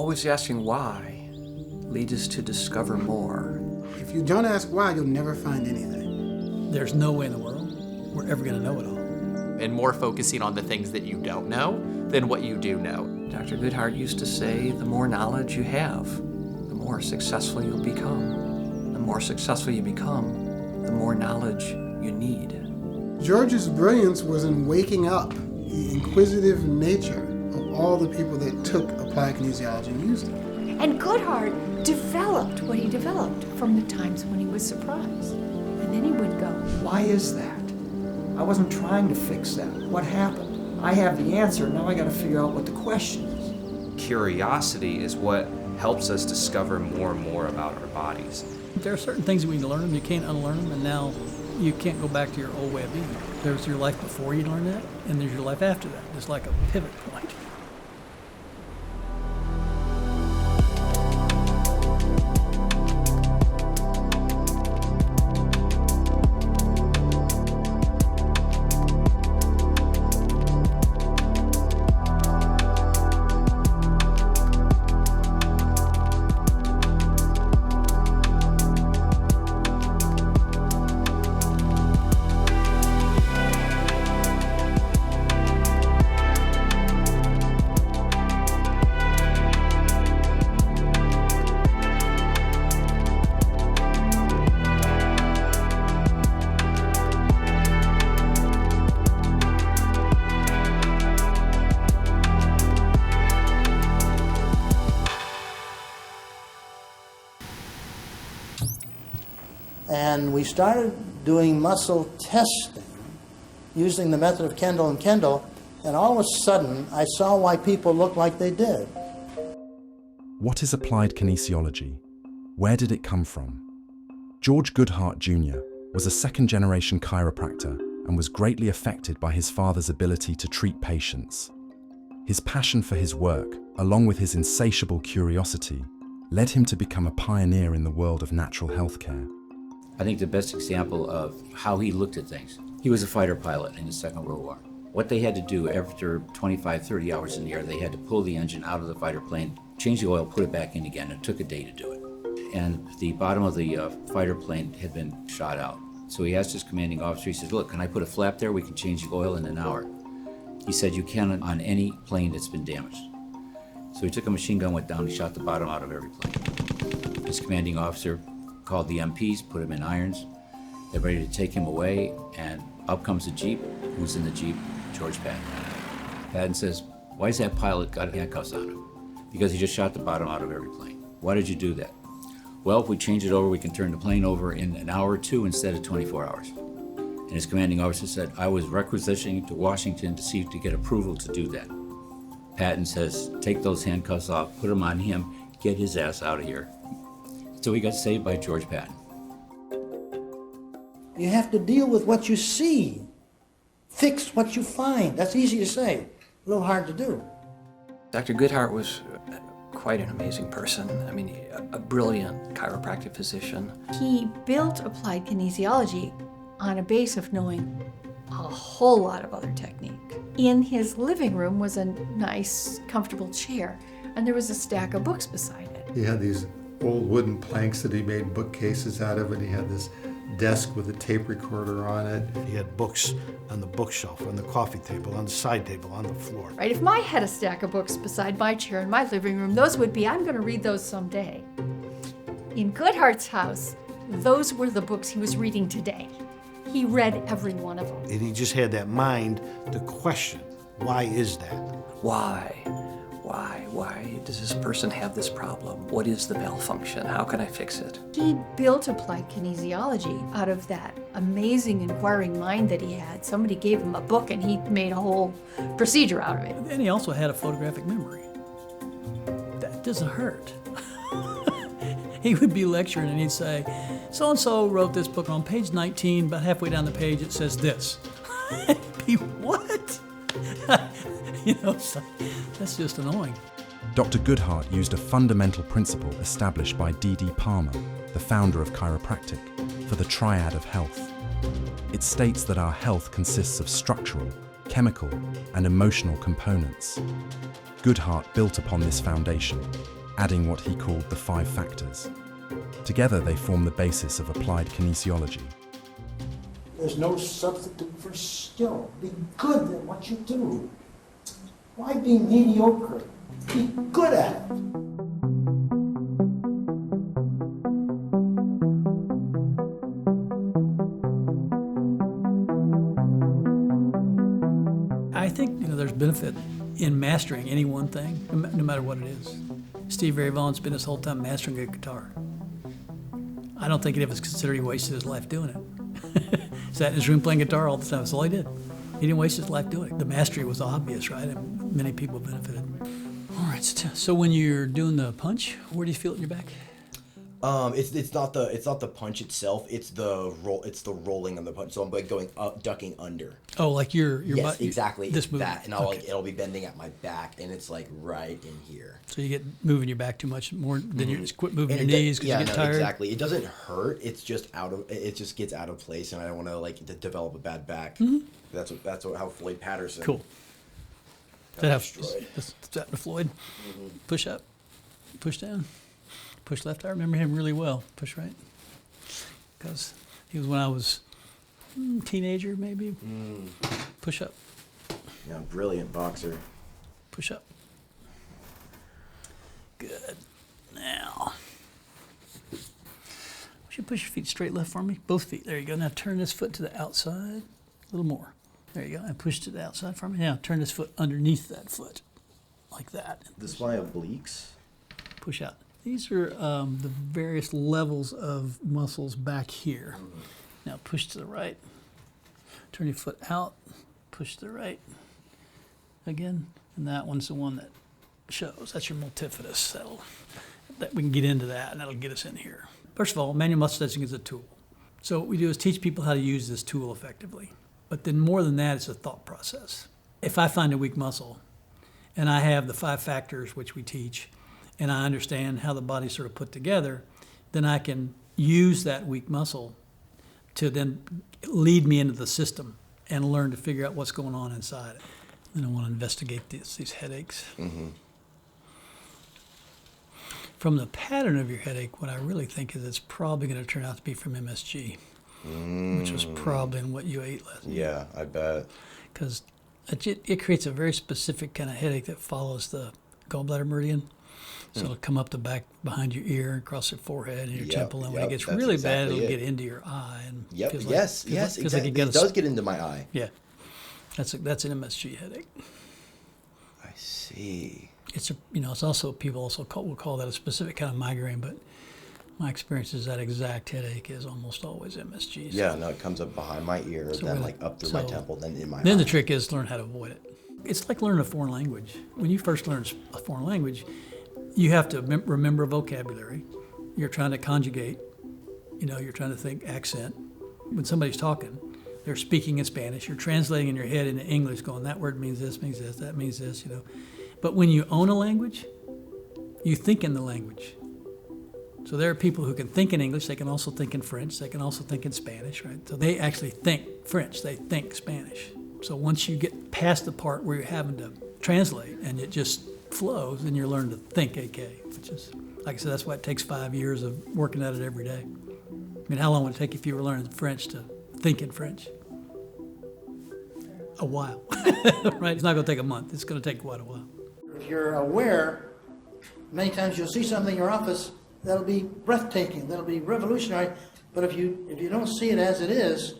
Always asking why leads us to discover more. If you don't ask why, you'll never find anything. There's no way in the world we're ever going to know it all. And more focusing on the things that you don't know than what you do know. Dr. Goodart used to say, the more knowledge you have, the more successful you'll become. The more successful you become, the more knowledge you need. George's brilliance was in waking up the inquisitive nature of all the people that took applied kinesiology and used it. And Goodart developed what he developed from the times when he was surprised. And then he would go, why is that? I wasn't trying to fix that. What happened? I have the answer, now I gotta figure out what the question is. Curiosity is what helps us discover more and more about our bodies. There are certain things that we can learn them, you can't unlearn them, and now you can't go back to your old way of being. There's your life before you learn that, and there's your life after that. It's like a pivot point. And we started doing muscle testing using the method of Kendall and Kendall, and all of a sudden I saw why people looked like they did. What is applied kinesiology? Where did it come from? George Goodart Jr. was a second-generation chiropractor and was greatly affected by his father's ability to treat patients. His passion for his work, along with his insatiable curiosity, led him to become a pioneer in the world of natural health care. I think the best example of how he looked at things, he was a fighter pilot in the Second World War. What they had to do after 25, 30 hours in the air, they had to pull the engine out of the fighter plane, change the oil, put it back in again. It took a day to do it. And the bottom of the fighter plane had been shot out. So he asked his commanding officer, he says, look, can I put a flap there? We can change the oil in an hour. He said, you can on any plane that's been damaged. So he took a machine gun, went down, and shot the bottom out of every plane. His commanding officer called the MPs, put him in irons. They're ready to take him away, and up comes a Jeep. Who's in the Jeep? George Patton. Patton says, why has that pilot got handcuffs on him? Because he just shot the bottom out of every plane. Why did you do that? Well, if we change it over, we can turn the plane over in an hour or two instead of 24 hours. And his commanding officer said, I was requisitioning to Washington to get approval to do that. Patton says, take those handcuffs off, put them on him, get his ass out of here. So he got saved by George Patton. You have to deal with what you see. Fix what you find. That's easy to say, a little hard to do. Dr. Goodart was quite an amazing person. I mean, a brilliant chiropractic physician. He built applied kinesiology on a base of knowing a whole lot of other technique. In his living room was a nice, comfortable chair, and there was a stack of books beside it. He had these old wooden planks that he made bookcases out of, and he had this desk with a tape recorder on it. He had books on the bookshelf, on the coffee table, on the side table, on the floor. Right, if I had a stack of books beside my chair in my living room, those would be, I'm going to read those someday. In Goodhart's house, those were the books he was reading today. He read every one of them. And he just had that mind to question, why is that? Why does this person have this problem? What is the malfunction? How can I fix it? He built applied kinesiology out of that amazing inquiring mind that he had. Somebody gave him a book and he made a whole procedure out of it. And he also had a photographic memory. That doesn't hurt. He would be lecturing and he'd say, so-and-so wrote this book on page 19, about halfway down the page it says this. What? So that's just annoying. Dr. Goodart used a fundamental principle established by D.D. Palmer, the founder of chiropractic, for the Triad of health. It states that our health consists of structural, chemical, and emotional components. Goodart built upon this foundation, adding what he called the 5 factors. Together they form the basis of applied kinesiology. There's no substitute for skill. Be good at what you do. Why be mediocre? Be good at it. I think there's benefit in mastering any one thing, no matter what it is. Steve Ray Vaughan spent his whole time mastering a guitar. I don't think any of us consider he wasted his life doing it. Sat in his room playing guitar all the time. That's all he did. He didn't waste his life doing it. The mastery was obvious, right? And many people benefited. All right. So when you're doing the punch, where do you feel it in your back? It's not the punch itself. It's the roll. It's the rolling of the punch. So I'm like going up, ducking under. Oh, like your yes, butt, exactly. This movement. That, and I'll it'll be bending at my back, and it's like right in here. So you get moving your back too much more, then you just quit moving your knees because you get tired. Exactly. It doesn't hurt. It's just it just gets out of place, and I don't want to develop a bad back. That's how Floyd Patterson. Cool. That's that Floyd. Push up, push down, push left. I remember him really well. Push right, because he was when I was teenager maybe. Push up. Yeah, brilliant boxer. Push up. Good. Now, would you push your feet straight left for me? Both feet. There you go. Now turn this foot to the outside. A little more. There you go. And push to the outside for me. Now turn this foot underneath that foot. Like that. This my obliques. Push out. These are the various levels of muscles back here. Now push to the right. Turn your foot out. Push to the right. Again. And that one's the one that shows. That's your multifidus. That we can get into that, and that'll get us in here. First of all, manual muscle testing is a tool. So what we do is teach people how to use this tool effectively. But then more than that, it's a thought process. If I find a weak muscle, and I have the 5 factors which we teach, and I understand how the body's sort of put together, then I can use that weak muscle to then lead me into the system and learn to figure out what's going on inside it. And I want to investigate these headaches. From the pattern of your headache, what I really think is it's probably going to turn out to be from MSG, which was probably in what you ate last night. Yeah, I bet. Because it creates a very specific kind of headache that follows the gallbladder meridian. So it'll come up the back behind your ear, across your forehead and your temple, and when it gets really bad, it'll get into your eye. And Exactly. It does get into my eye. Yeah. That's an MSG headache. I see. It's also, people will call that a specific kind of migraine, but my experience is that exact headache is almost always MSG. Yeah, no, it comes up behind my ear, then up through my temple, then in my eye. Then the trick is to learn how to avoid it. It's like learning a foreign language. When you first learn a foreign language, you have to remember vocabulary. You're trying to conjugate. You're trying to think accent. When somebody's talking, they're speaking in Spanish. You're translating in your head into English, going, that word means this, that means this, But when you own a language, you think in the language. So there are people who can think in English, they can also think in French, they can also think in Spanish, right? So they actually think French, they think Spanish. So once you get past the part where you're having to translate and it just flows, then you're learning to think AK, which is, like I said, that's why it takes 5 years of working at it every day. I mean, how long would it take if you were learning French to think in French? A while, right? It's not going to take a month. It's going to take quite a while. If you're aware, many times you'll see something in your office that'll be breathtaking, that'll be revolutionary, but if you don't see it as it is,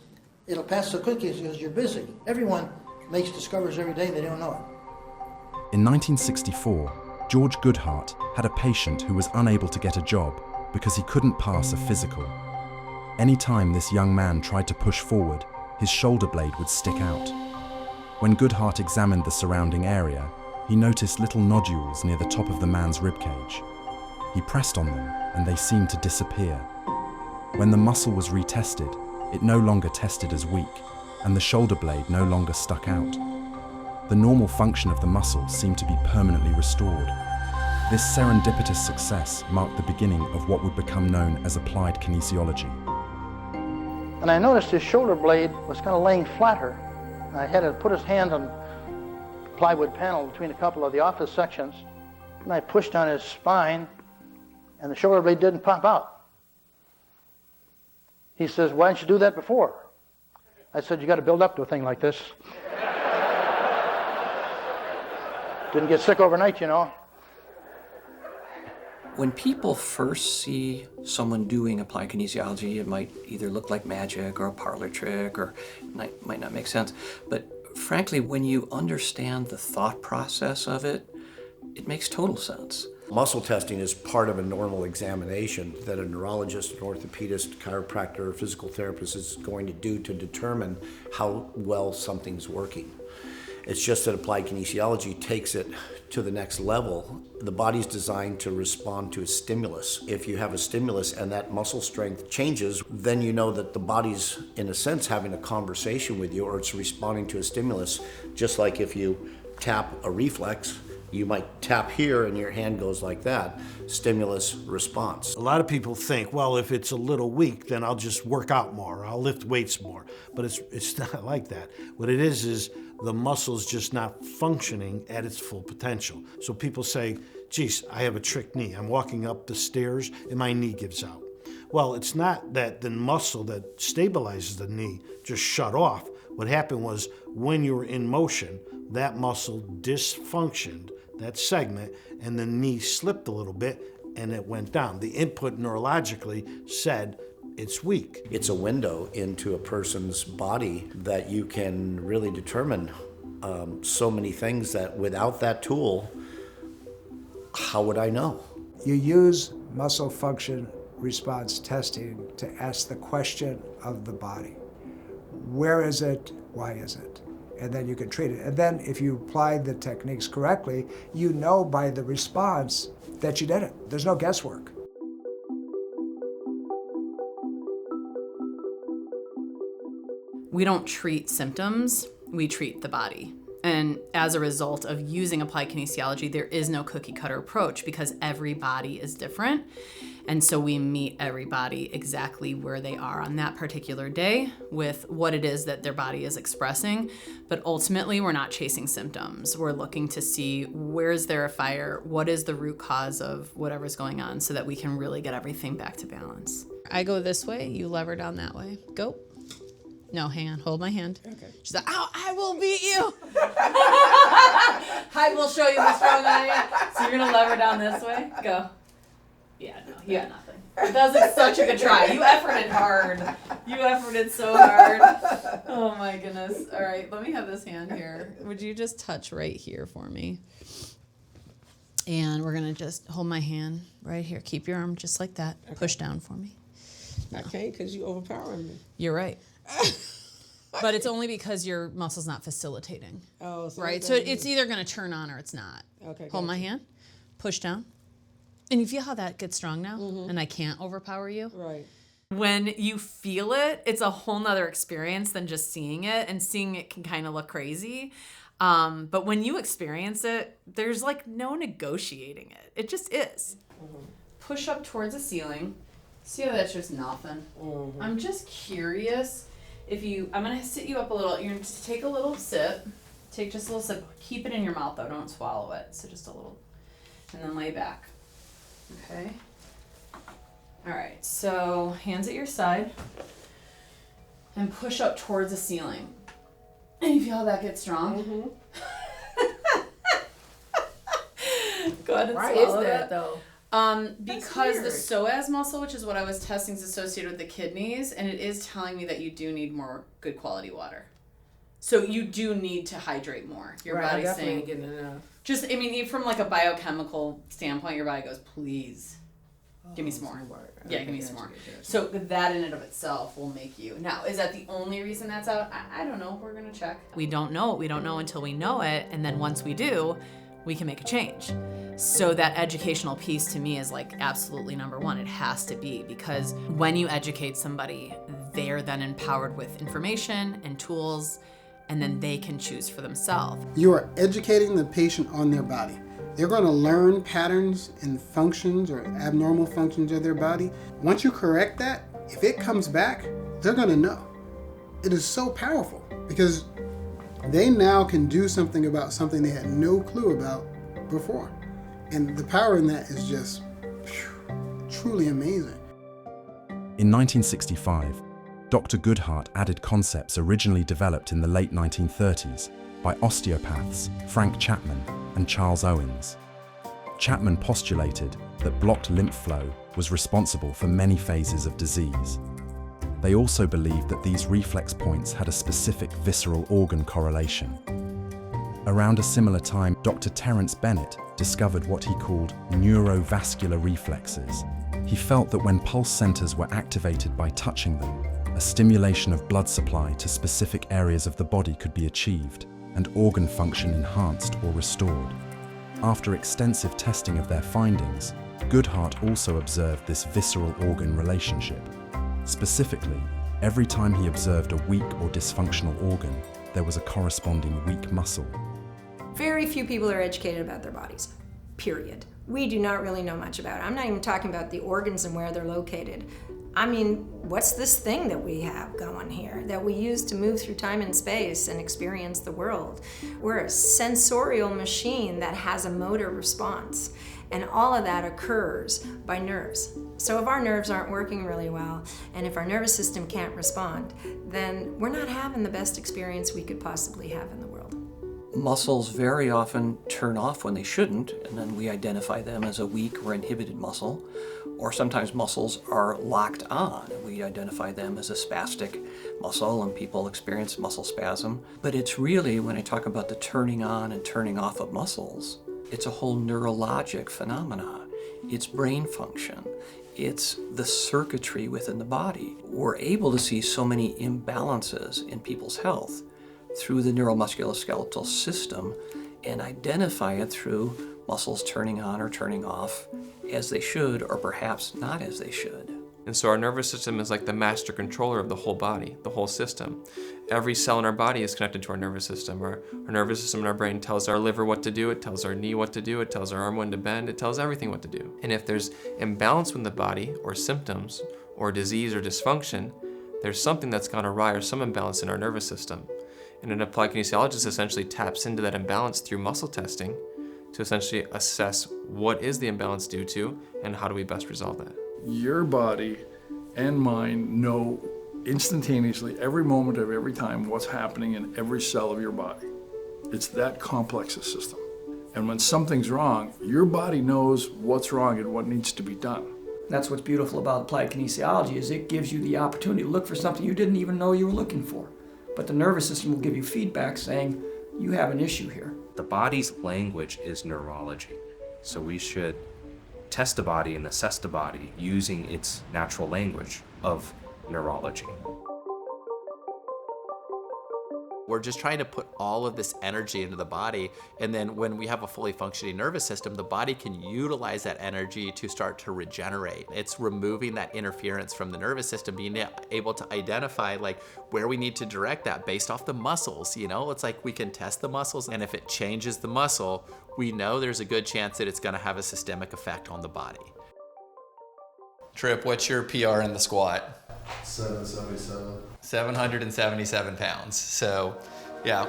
it'll pass so quickly because you're busy. Everyone makes discoveries every day, they don't know it. In 1964, George Goodart had a patient who was unable to get a job because he couldn't pass a physical. Anytime this young man tried to push forward, his shoulder blade would stick out. When Goodart examined the surrounding area, he noticed little nodules near the top of the man's ribcage. He pressed on them, and they seemed to disappear. When the muscle was retested, it no longer tested as weak, and the shoulder blade no longer stuck out. The normal function of the muscle seemed to be permanently restored. This serendipitous success marked the beginning of what would become known as applied kinesiology. And I noticed his shoulder blade was kind of laying flatter. I had to put his hand on the plywood panel between a couple of the office sections, and I pushed on his spine, and the shoulder blade didn't pop out. He says, "Why didn't you do that before?" I said, "You got to build up to a thing like this." Didn't get sick overnight, you know. When people first see someone doing applied kinesiology, it might either look like magic or a parlor trick, or might not make sense. But frankly, when you understand the thought process of it, it makes total sense. Muscle testing is part of a normal examination that a neurologist, an orthopedist, chiropractor, or physical therapist is going to do to determine how well something's working. It's just that applied kinesiology takes it to the next level. The body's designed to respond to a stimulus. If you have a stimulus and that muscle strength changes, then you know that the body's, in a sense, having a conversation with you, or it's responding to a stimulus. Just like if you tap a reflex, you might tap here and your hand goes like that. Stimulus, response. A lot of people think, well, if it's a little weak, then I'll just work out more, I'll lift weights more. But it's not like that. What it is the muscle's just not functioning at its full potential. So people say, geez, I have a trick knee. I'm walking up the stairs and my knee gives out. Well, it's not that the muscle that stabilizes the knee just shut off. What happened was when you were in motion, that muscle dysfunctioned, that segment, and the knee slipped a little bit and it went down. The input neurologically said it's weak. It's a window into a person's body that you can really determine so many things that without that tool, how would I know? You use muscle function response testing to ask the question of the body. Where is it? Why is it? And then you can treat it. And then if you apply the techniques correctly, you know by the response that you did it. There's no guesswork. We don't treat symptoms, we treat the body. And as a result of using applied kinesiology, there is no cookie cutter approach because every body is different. And so we meet everybody exactly where they are on that particular day with what it is that their body is expressing. But ultimately, we're not chasing symptoms. We're looking to see where's there a fire, what is the root cause of whatever's going on so that we can really get everything back to balance. I go this way, you lever down that way. Go. No, hang on, hold my hand. Okay. She's like, ow, I will beat you. I will show you how strong I am. So you're gonna lever down this way? Go. Yeah, no, you got nothing. That was such a good try. You efforted hard. You efforted so hard. Oh my goodness. All right, let me have this hand here. Would you just touch right here for me? And we're gonna just hold my hand right here. Keep your arm just like that. Okay. Push down for me. I can't because you overpowering me. You're right. But it's only because your muscle's not facilitating. Oh, so right? So it's either going to turn on or it's not. Okay. Hold my hand. Push down. And you feel how that gets strong now? Mm-hmm. And I can't overpower you? Right. When you feel it, it's a whole nother experience than just seeing it. And seeing it can kind of look crazy. But when you experience it, there's like no negotiating it. It just is. Mm-hmm. Push up towards the ceiling. See how that's just nothing? Mm-hmm. I'm just curious if I'm going to sit you up a little. You're going to take a little sip. Take just a little sip. Keep it in your mouth though. Don't swallow it. So just a little. And then lay back. Okay. All right. So hands at your side. And push up towards the ceiling. And you feel how that gets strong? Mm-hmm. Go ahead and Why swallow is that though? Because the psoas muscle, which is what I was testing, is associated with the kidneys, and it is telling me that you do need more good quality water. So you do need to hydrate more. Your right, body's I'm definitely saying, getting enough. just, I mean, from like a biochemical standpoint, your body goes, please, give me some more. Yeah, give me some more. So that in and of itself will make you. Now, is that the only reason that's out? I don't know. We're going to check. We don't know what we don't know until we know it, and then once we do, we can make a change. So that educational piece to me is like absolutely number one. It has to be, because when you educate somebody, they're then empowered with information and tools, and then they can choose for themselves. You are educating the patient on their body. They're going to learn patterns and functions or abnormal functions of their body. Once you correct that, if it comes back, they're going to know. It is so powerful because they now can do something about something they had no clue about before. And the power in that is just truly amazing. In 1965, Dr. Goodart added concepts originally developed in the late 1930s by osteopaths Frank Chapman and Charles Owens. Chapman postulated that blocked lymph flow was responsible for many phases of disease. They also believed that these reflex points had a specific visceral organ correlation. Around a similar time, Dr. Terence Bennett discovered what he called neurovascular reflexes. He felt that when pulse centers were activated by touching them, a stimulation of blood supply to specific areas of the body could be achieved and organ function enhanced or restored. After extensive testing of their findings, Goodart also observed this visceral organ relationship. Specifically, every time he observed a weak or dysfunctional organ, there was a corresponding weak muscle. Very few people are educated about their bodies, period. We do not really know much about it. I'm not even talking about the organs and where they're located. I mean, what's this thing that we have going here that we use to move through time and space and experience the world? We're a sensorial machine that has a motor response, and all of that occurs by nerves. So if our nerves aren't working really well, and if our nervous system can't respond, then we're not having the best experience we could possibly have in the world. Muscles very often turn off when they shouldn't, and then we identify them as a weak or inhibited muscle. Or sometimes muscles are locked on, and we identify them as a spastic muscle, and people experience muscle spasm. But it's really, when I talk about the turning on and turning off of muscles, it's a whole neurologic phenomena. It's brain function. It's the circuitry within the body. We're able to see so many imbalances in people's health through the neuromusculoskeletal system and identify it through muscles turning on or turning off as they should, or perhaps not as they should. And so our nervous system is like the master controller of the whole body, the whole system. Every cell in our body is connected to our nervous system. Our nervous system in our brain tells our liver what to do, it tells our knee what to do, it tells our arm when to bend, it tells everything what to do. And if there's imbalance in the body, or symptoms, or disease or dysfunction, there's something that's gone awry or some imbalance in our nervous system. And an applied kinesiologist essentially taps into that imbalance through muscle testing to essentially assess what is the imbalance due to and how do we best resolve that. Your body and mind know instantaneously, every moment of every time, what's happening in every cell of your body. It's that complex a system. And when something's wrong, your body knows what's wrong and what needs to be done. That's what's beautiful about applied kinesiology, is it gives you the opportunity to look for something you didn't even know you were looking for. But the nervous system will give you feedback saying, you have an issue here. The body's language is neurology. So we should test the body and assess the body using its natural language of neurology. We're just trying to put all of this energy into the body, and then when we have a fully functioning nervous system, the body can utilize that energy to start to regenerate. It's removing that interference from the nervous system, being able to identify like where we need to direct that based off the muscles. You know, it's like we can test the muscles, and if it changes the muscle, we know there's a good chance that it's gonna have a systemic effect on the body. Trip, what's your PR in the squat? 777. 777 pounds. So, yeah.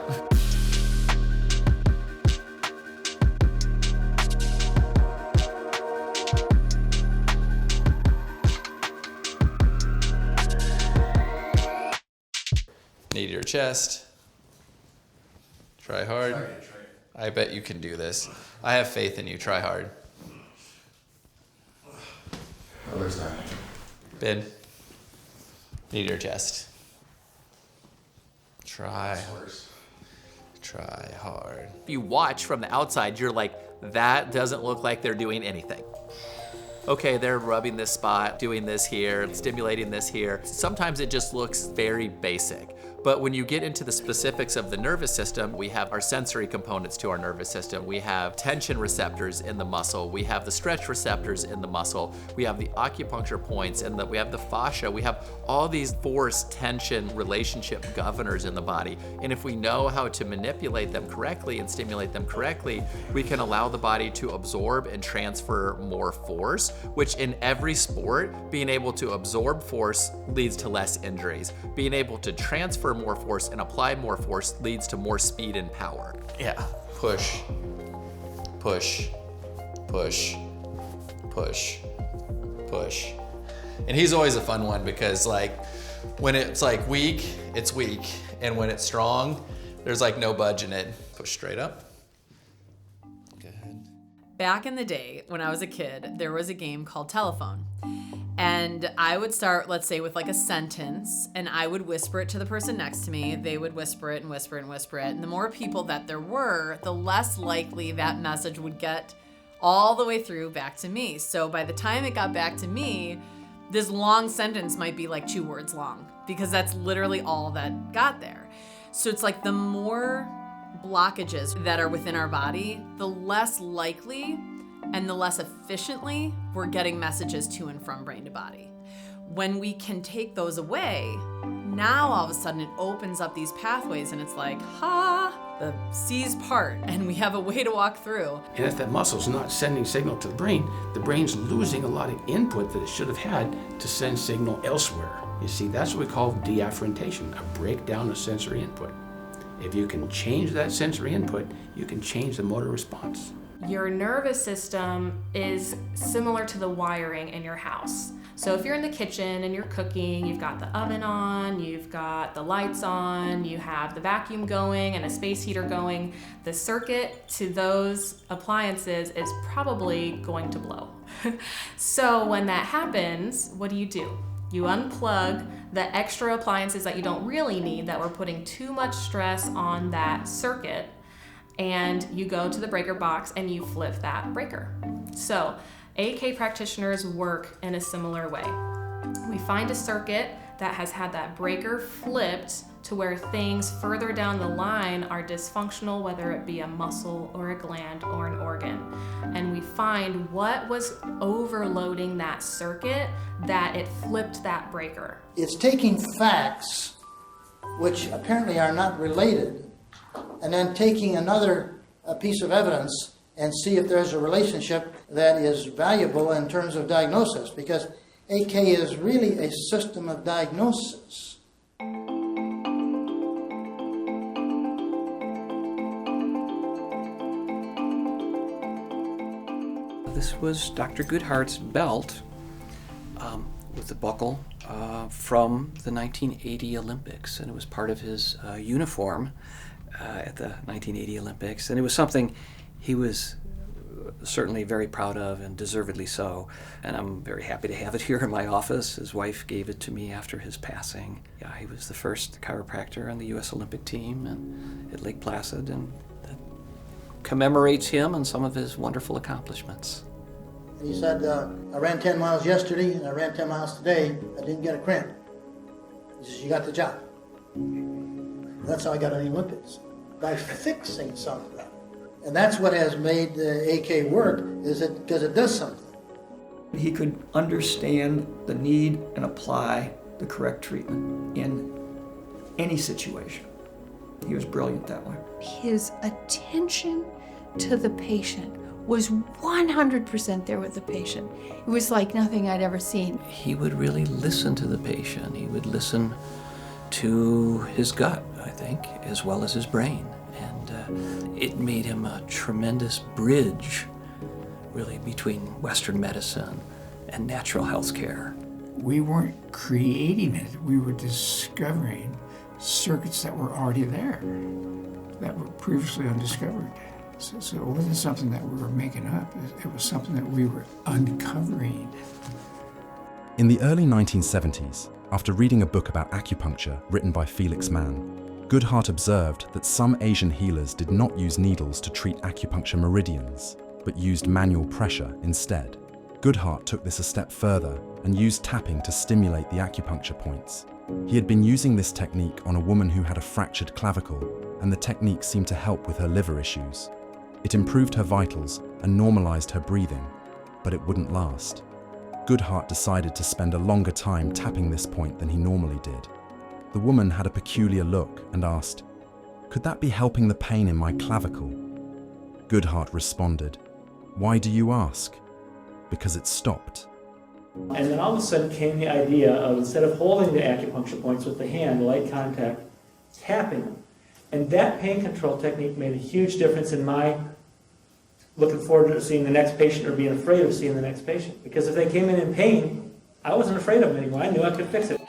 Knee to your chest. Try hard. I bet you can do this. I have faith in you. Try hard. How is that? Bend. Knee to your chest. Try hard. If you watch from the outside, you're like, that doesn't look like they're doing anything. Okay, they're rubbing this spot, doing this here, stimulating this here. Sometimes it just looks very basic. But when you get into the specifics of the nervous system, we have our sensory components to our nervous system. We have tension receptors in the muscle. We have the stretch receptors in the muscle. We have the acupuncture points, and we have the fascia. We have all these force tension relationship governors in the body. And if we know how to manipulate them correctly and stimulate them correctly, we can allow the body to absorb and transfer more force which in every sport, being able to absorb force leads to less injuries. Being able to transfer more force and apply more force leads to more speed and power. Yeah, push, push, push, push, push. And he's always a fun one because like when it's like weak, it's weak. And when it's strong, there's like no budge in it. Push straight up. Go ahead. Back in the day, when I was a kid, there was a game called Telephone. And I would start, let's say, with like a sentence, and I would whisper it to the person next to me. They would whisper it and whisper it and whisper it. And the more people that there were, the less likely that message would get all the way through back to me. So by the time it got back to me, this long sentence might be like 2 words long, because that's literally all that got there. So it's like the more blockages that are within our body, the less likely and the less efficiently we're getting messages to and from brain to body. When we can take those away, now all of a sudden it opens up these pathways and it's like, the seas part and we have a way to walk through. And if that muscle's not sending signal to the brain's losing a lot of input that it should have had to send signal elsewhere. You see, that's what we call deafferentation, a breakdown of sensory input. If you can change that sensory input, you can change the motor response. Your nervous system is similar to the wiring in your house. So if you're in the kitchen and you're cooking, you've got the oven on, you've got the lights on, you have the vacuum going and a space heater going, the circuit to those appliances is probably going to blow. So when that happens, what do? You unplug the extra appliances that you don't really need, that were putting too much stress on that circuit, and you go to the breaker box and you flip that breaker. So AK practitioners work in a similar way. We find a circuit that has had that breaker flipped to where things further down the line are dysfunctional, whether it be a muscle or a gland or an organ. And we find what was overloading that circuit that it flipped that breaker. It's taking facts, which apparently are not related, and then taking another piece of evidence and see if there's a relationship that is valuable in terms of diagnosis, because AK is really a system of diagnosis. This was Dr. Goodhart's belt with the buckle from the 1980 Olympics, and it was part of his uniform at the 1980 Olympics, and it was something he was certainly very proud of, and deservedly so. And I'm very happy to have it here in my office. His wife gave it to me after his passing. Yeah, he was the first chiropractor on the U.S. Olympic team and at Lake Placid, and that commemorates him and some of his wonderful accomplishments. He said, I ran 10 miles yesterday and I ran 10 miles today. I didn't get a cramp. He says, you got the job. That's how I got on the Olympics, by fixing something. And that's what has made AK work, is it because it does something. He could understand the need and apply the correct treatment in any situation. He was brilliant that way. His attention to the patient was 100% there with the patient. It was like nothing I'd ever seen. He would really listen to the patient. He would listen to his gut, I think, as well as his brain. And it made him a tremendous bridge, really, between Western medicine and natural health care. We weren't creating it. We were discovering circuits that were already there, that were previously undiscovered. So it wasn't something that we were making up. It was something that we were uncovering. In the early 1970s, after reading a book about acupuncture written by Felix Mann, Goodart observed that some Asian healers did not use needles to treat acupuncture meridians, but used manual pressure instead. Goodart took this a step further and used tapping to stimulate the acupuncture points. He had been using this technique on a woman who had a fractured clavicle, and the technique seemed to help with her liver issues. It improved her vitals and normalized her breathing, but it wouldn't last. Goodart decided to spend a longer time tapping this point than he normally did. The woman had a peculiar look and asked, "Could that be helping the pain in my clavicle?" Goodart responded, "Why do you ask? because it stopped. And then all of a sudden came the idea of, instead of holding the acupuncture points with the hand, light contact, tapping them. And that pain control technique made a huge difference in my looking forward to seeing the next patient or being afraid of seeing the next patient. Because if they came in pain, I wasn't afraid of them anymore. I knew I could fix it.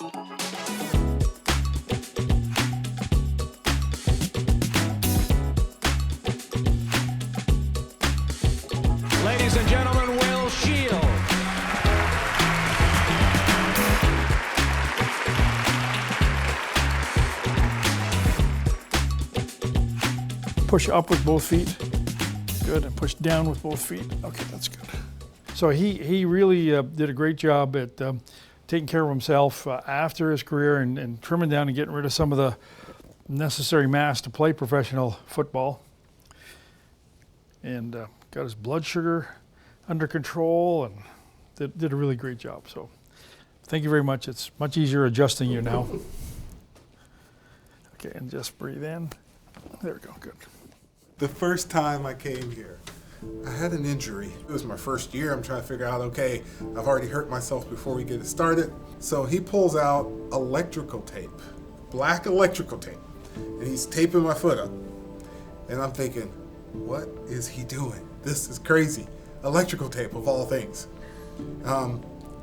Ladies and gentlemen, Will Shield. Push up with both feet. Good, and push down with both feet. Okay, that's good. So he really did a great job at taking care of himself after his career and trimming down and getting rid of some of the necessary mass to play professional football. And got his blood sugar under control and did a really great job. So thank you very much. It's much easier adjusting you now. Okay, and just breathe in. There we go, good. The first time I came here, I had an injury. It was my first year. I'm trying to figure out, okay, I've already hurt myself before we get it started. So he pulls out electrical tape, black electrical tape, and he's taping my foot up. And I'm thinking, what is he doing? This is crazy. Electrical tape of all things.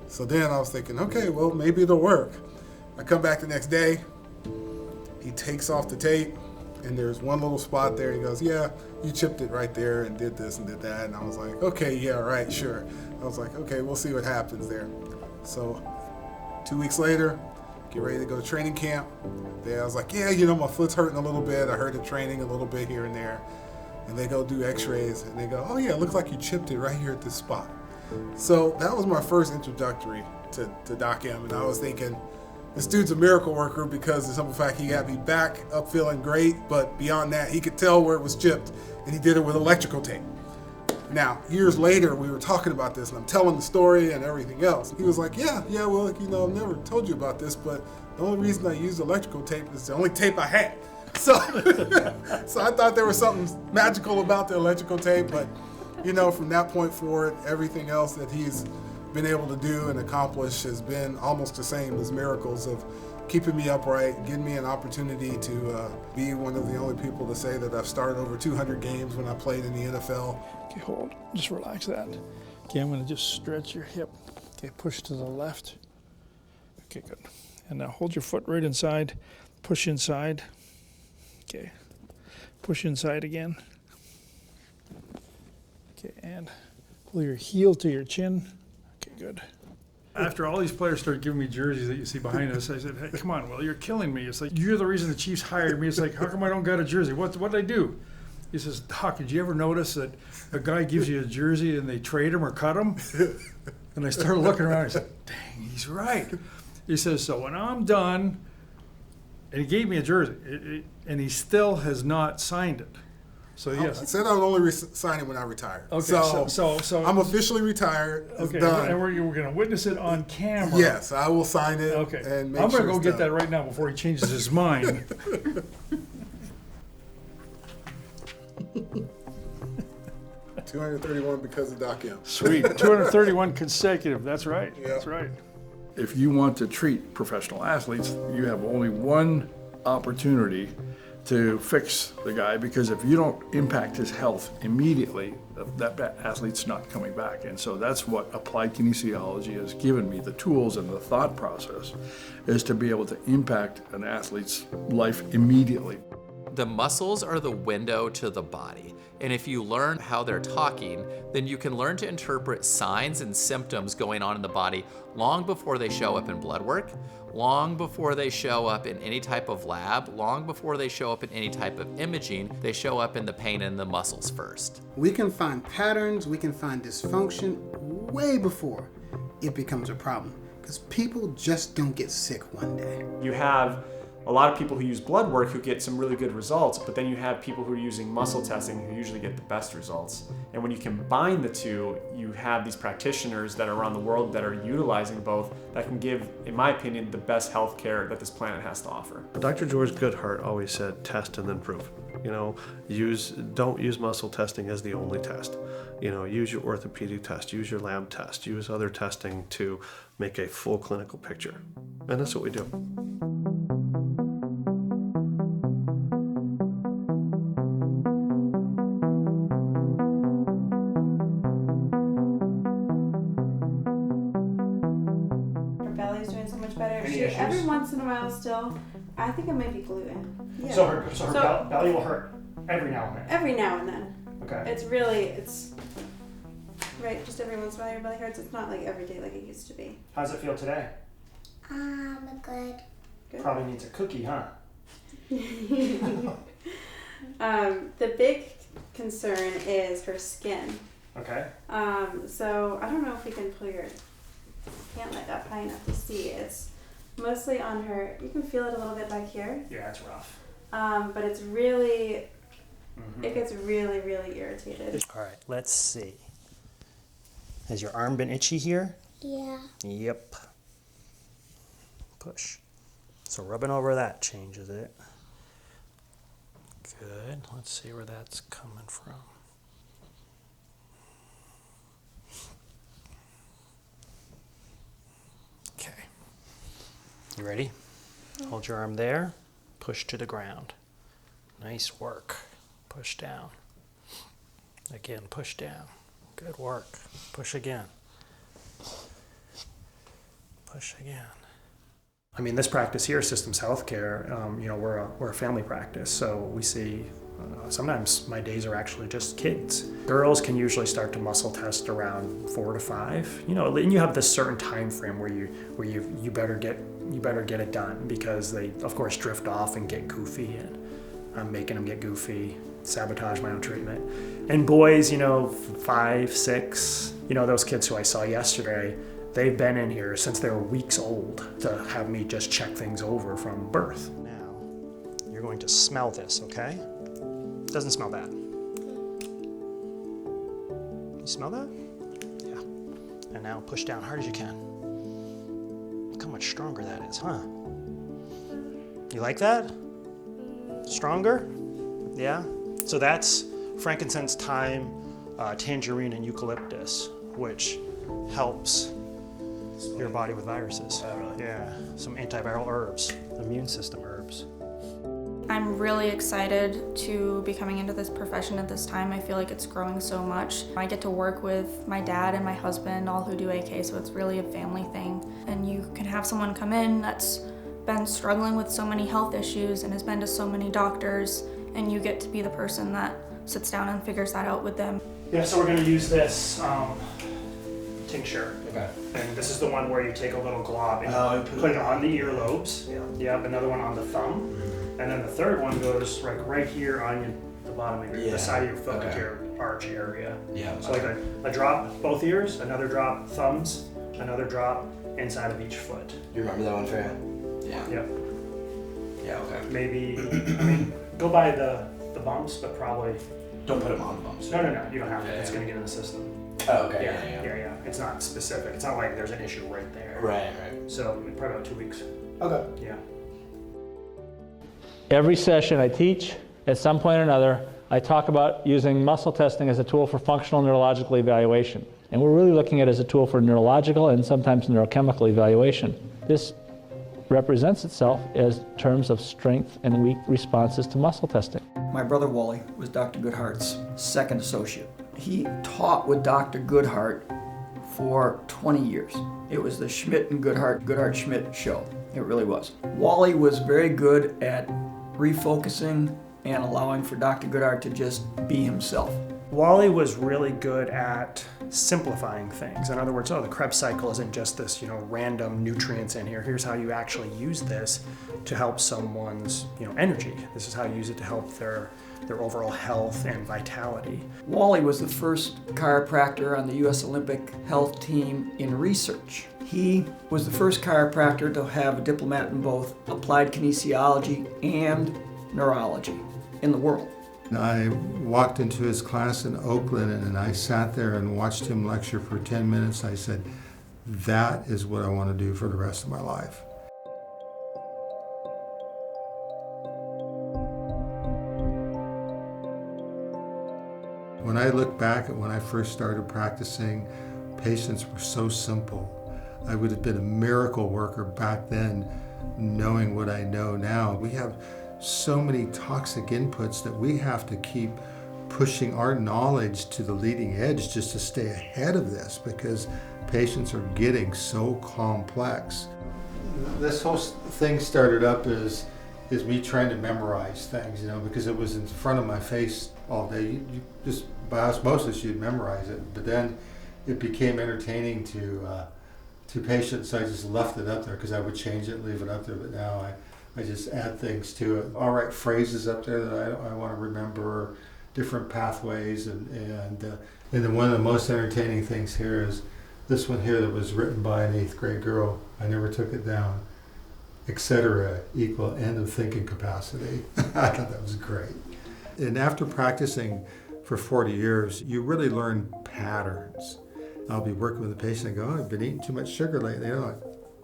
So then I was thinking, okay, well, maybe it'll work. I come back the next day, he takes off the tape, and there's one little spot there. He goes, yeah, you chipped it right there and did this and did that. And I was like, okay, yeah, right, sure. I was like, okay, we'll see what happens there. So 2 weeks later, get ready to go to training camp. Then I was like, yeah, you know, my foot's hurting a little bit. I hurt it training a little bit here and there. And they go do x-rays and they go, oh yeah, it looks like you chipped it right here at this spot. So that was my first introductory to Doc M. And I was thinking, this dude's a miracle worker because of the simple fact he got me back up feeling great, but beyond that, he could tell where it was chipped, and he did it with electrical tape. Now, years later, we were talking about this, and I'm telling the story and everything else. He was like, yeah, well, you know, I've never told you about this, but the only reason I used electrical tape is the only tape I had. So, so I thought there was something magical about the electrical tape, but, you know, from that point forward, everything else that he's been able to do and accomplish has been almost the same as miracles of keeping me upright, giving me an opportunity to be one of the only people to say that I've started over 200 games when I played in the NFL. Okay, hold, just relax that. Okay, I'm gonna just stretch your hip. Okay, push to the left. Okay, good. And now hold your foot right inside, push inside. Okay, push inside again. Okay, and pull your heel to your chin. Okay, good. After all these players started giving me jerseys that you see behind us, I said, hey, come on, Will, you're killing me. It's like, you're the reason the Chiefs hired me. It's like, how come I don't got a jersey? What did I do? He says, Doc, did you ever notice that a guy gives you a jersey and they trade him or cut him? And I started looking around. I said, dang, he's right. He says, so when I'm done, and he gave me a jersey, and he still has not signed it. So yes, I said I would only sign it when I retire. Okay, so I'm officially retired. It's okay, done. and we're going to witness it on camera. Yes, I will sign it. Okay, and make I'm going to sure go it's get done. that right now before he changes his mind. 231 because of Doc M. Sweet, 231 consecutive. That's right. Yep. That's right. If you want to treat professional athletes, you have only one opportunity to fix the guy, because if you don't impact his health immediately, that athlete's not coming back. And so that's what applied kinesiology has given me, the tools and the thought process, is to be able to impact an athlete's life immediately. The muscles are the window to the body. And if you learn how they're talking, then you can learn to interpret signs and symptoms going on in the body long before they show up in blood work, long before they show up in any type of lab, long before they show up in any type of imaging. They show up in the pain in the muscles first. We can find patterns, we can find dysfunction way before it becomes a problem, because people just don't get sick one day. You have a lot of people who use blood work who get some really good results, but then you have people who are using muscle testing who usually get the best results. And when you combine the two, you have these practitioners that are around the world that are utilizing both, that can give, in my opinion, the best health care that this planet has to offer. Dr. George Goodart always said, test and then prove. You know, don't use muscle testing as the only test. use your orthopedic test, use your lab test, use other testing to make a full clinical picture. And that's what we do. Her belly's doing so much better. Any issues? Every once in a while still, I think it might be gluten. Yeah. So her belly will hurt every now and then. Every now and then. Okay. It's right, just every once in a while your belly hurts. It's not like every day like it used to be. How does it feel today? Good. Probably needs a cookie, huh? The big concern is her skin. Okay. So I don't know if we can pull your pant up high enough to see. It's mostly on her. You can feel it a little bit back here. Yeah, it's rough. But it's really, it gets really, really irritated. All right, let's see. Has your arm been itchy here? Yeah. Yep. Push. So rubbing over that changes it. Good. Let's see where that's coming from. Okay. You ready? Hold your arm there. Push to the ground. Nice work. Push down. Again, push down. Good work. Push again. Push again. I mean, this practice here, Systems Healthcare, we're a family practice, so we see sometimes my days are actually just kids. Girls can usually start to muscle test around 4 to 5, and you have this certain time frame where you better get it done, because they of course drift off and get goofy, and I'm making them get goofy, sabotage my own treatment. And boys, 5, 6, those kids who I saw yesterday, they've been in here since they were weeks old to have me just check things over from birth. Now, you're going to smell this, okay? Doesn't smell bad. You smell that? Yeah. And now push down hard as you can. Look how much stronger that is, huh? You like that? Stronger? Yeah? So that's frankincense, thyme, tangerine, and eucalyptus, which helps your body with viruses. Oh, really? Yeah, some antiviral herbs, immune system herbs. I'm really excited to be coming into this profession at this time. I feel like it's growing so much. I get to work with my dad and my husband, all who do AK, so it's really a family thing. And you can have someone come in that's been struggling with so many health issues and has been to so many doctors, and you get to be the person that sits down and figures that out with them. Yeah, so we're going to use this tincture. Okay. And this is the one where you take a little glob and put it on the earlobes. Yeah. Yep, another one on the thumb. And then the third one goes right here on the bottom of the side of your foot, like your arch area. Yeah. So like a drop both ears, another drop thumbs, another drop inside of each foot. You remember that one, Freya? Yeah. Yep. Yeah, okay. Maybe, go by the bumps, but probably... Don't put them on the bumps. No, you don't have to. It's going to get in the system. Oh, okay. Yeah. It's not specific. It's not like there's an issue right there. Right. So probably about 2 weeks. Okay. Yeah. Every session I teach, at some point or another, I talk about using muscle testing as a tool for functional neurological evaluation. And we're really looking at it as a tool for neurological and sometimes neurochemical evaluation. This represents itself as terms of strength and weak responses to muscle testing. My brother Wally was Dr. Goodhart's second associate. He taught with Dr. Goodart for 20 years. It was the Schmidt and Goodart-Schmidt show. It really was. Wally was very good at refocusing and allowing for Dr. Goodart to just be himself. Wally was really good at simplifying things. In other words, the Krebs cycle isn't just this, random nutrients in here. Here's how you actually use this to help someone's, energy. This is how you use it to help their overall health and vitality. Wally was the first chiropractor on the U.S. Olympic health team in research. He was the first chiropractor to have a diplomate in both applied kinesiology and neurology in the world. I walked into his class in Oakland and I sat there and watched him lecture for 10 minutes. I said, that is what I want to do for the rest of my life. When I look back at when I first started practicing, patients were so simple. I would have been a miracle worker back then, knowing what I know now. We have so many toxic inputs that we have to keep pushing our knowledge to the leading edge just to stay ahead of this, because patients are getting so complex. This whole thing started up as me trying to memorize things, because it was in front of my face all day. You just by osmosis you'd memorize it, but then it became entertaining to patients, so I just left it up there because I would change it, leave it up there, but now I just add things to it. I'll write phrases up there that I want to remember, different pathways, and then one of the most entertaining things here is this one here that was written by an 8th grade girl. I never took it down. Etc. equal end of thinking capacity. I thought that was great. And after practicing for 40 years, you really learn patterns. I'll be working with a patient and go, oh, I've been eating too much sugar lately. They're like,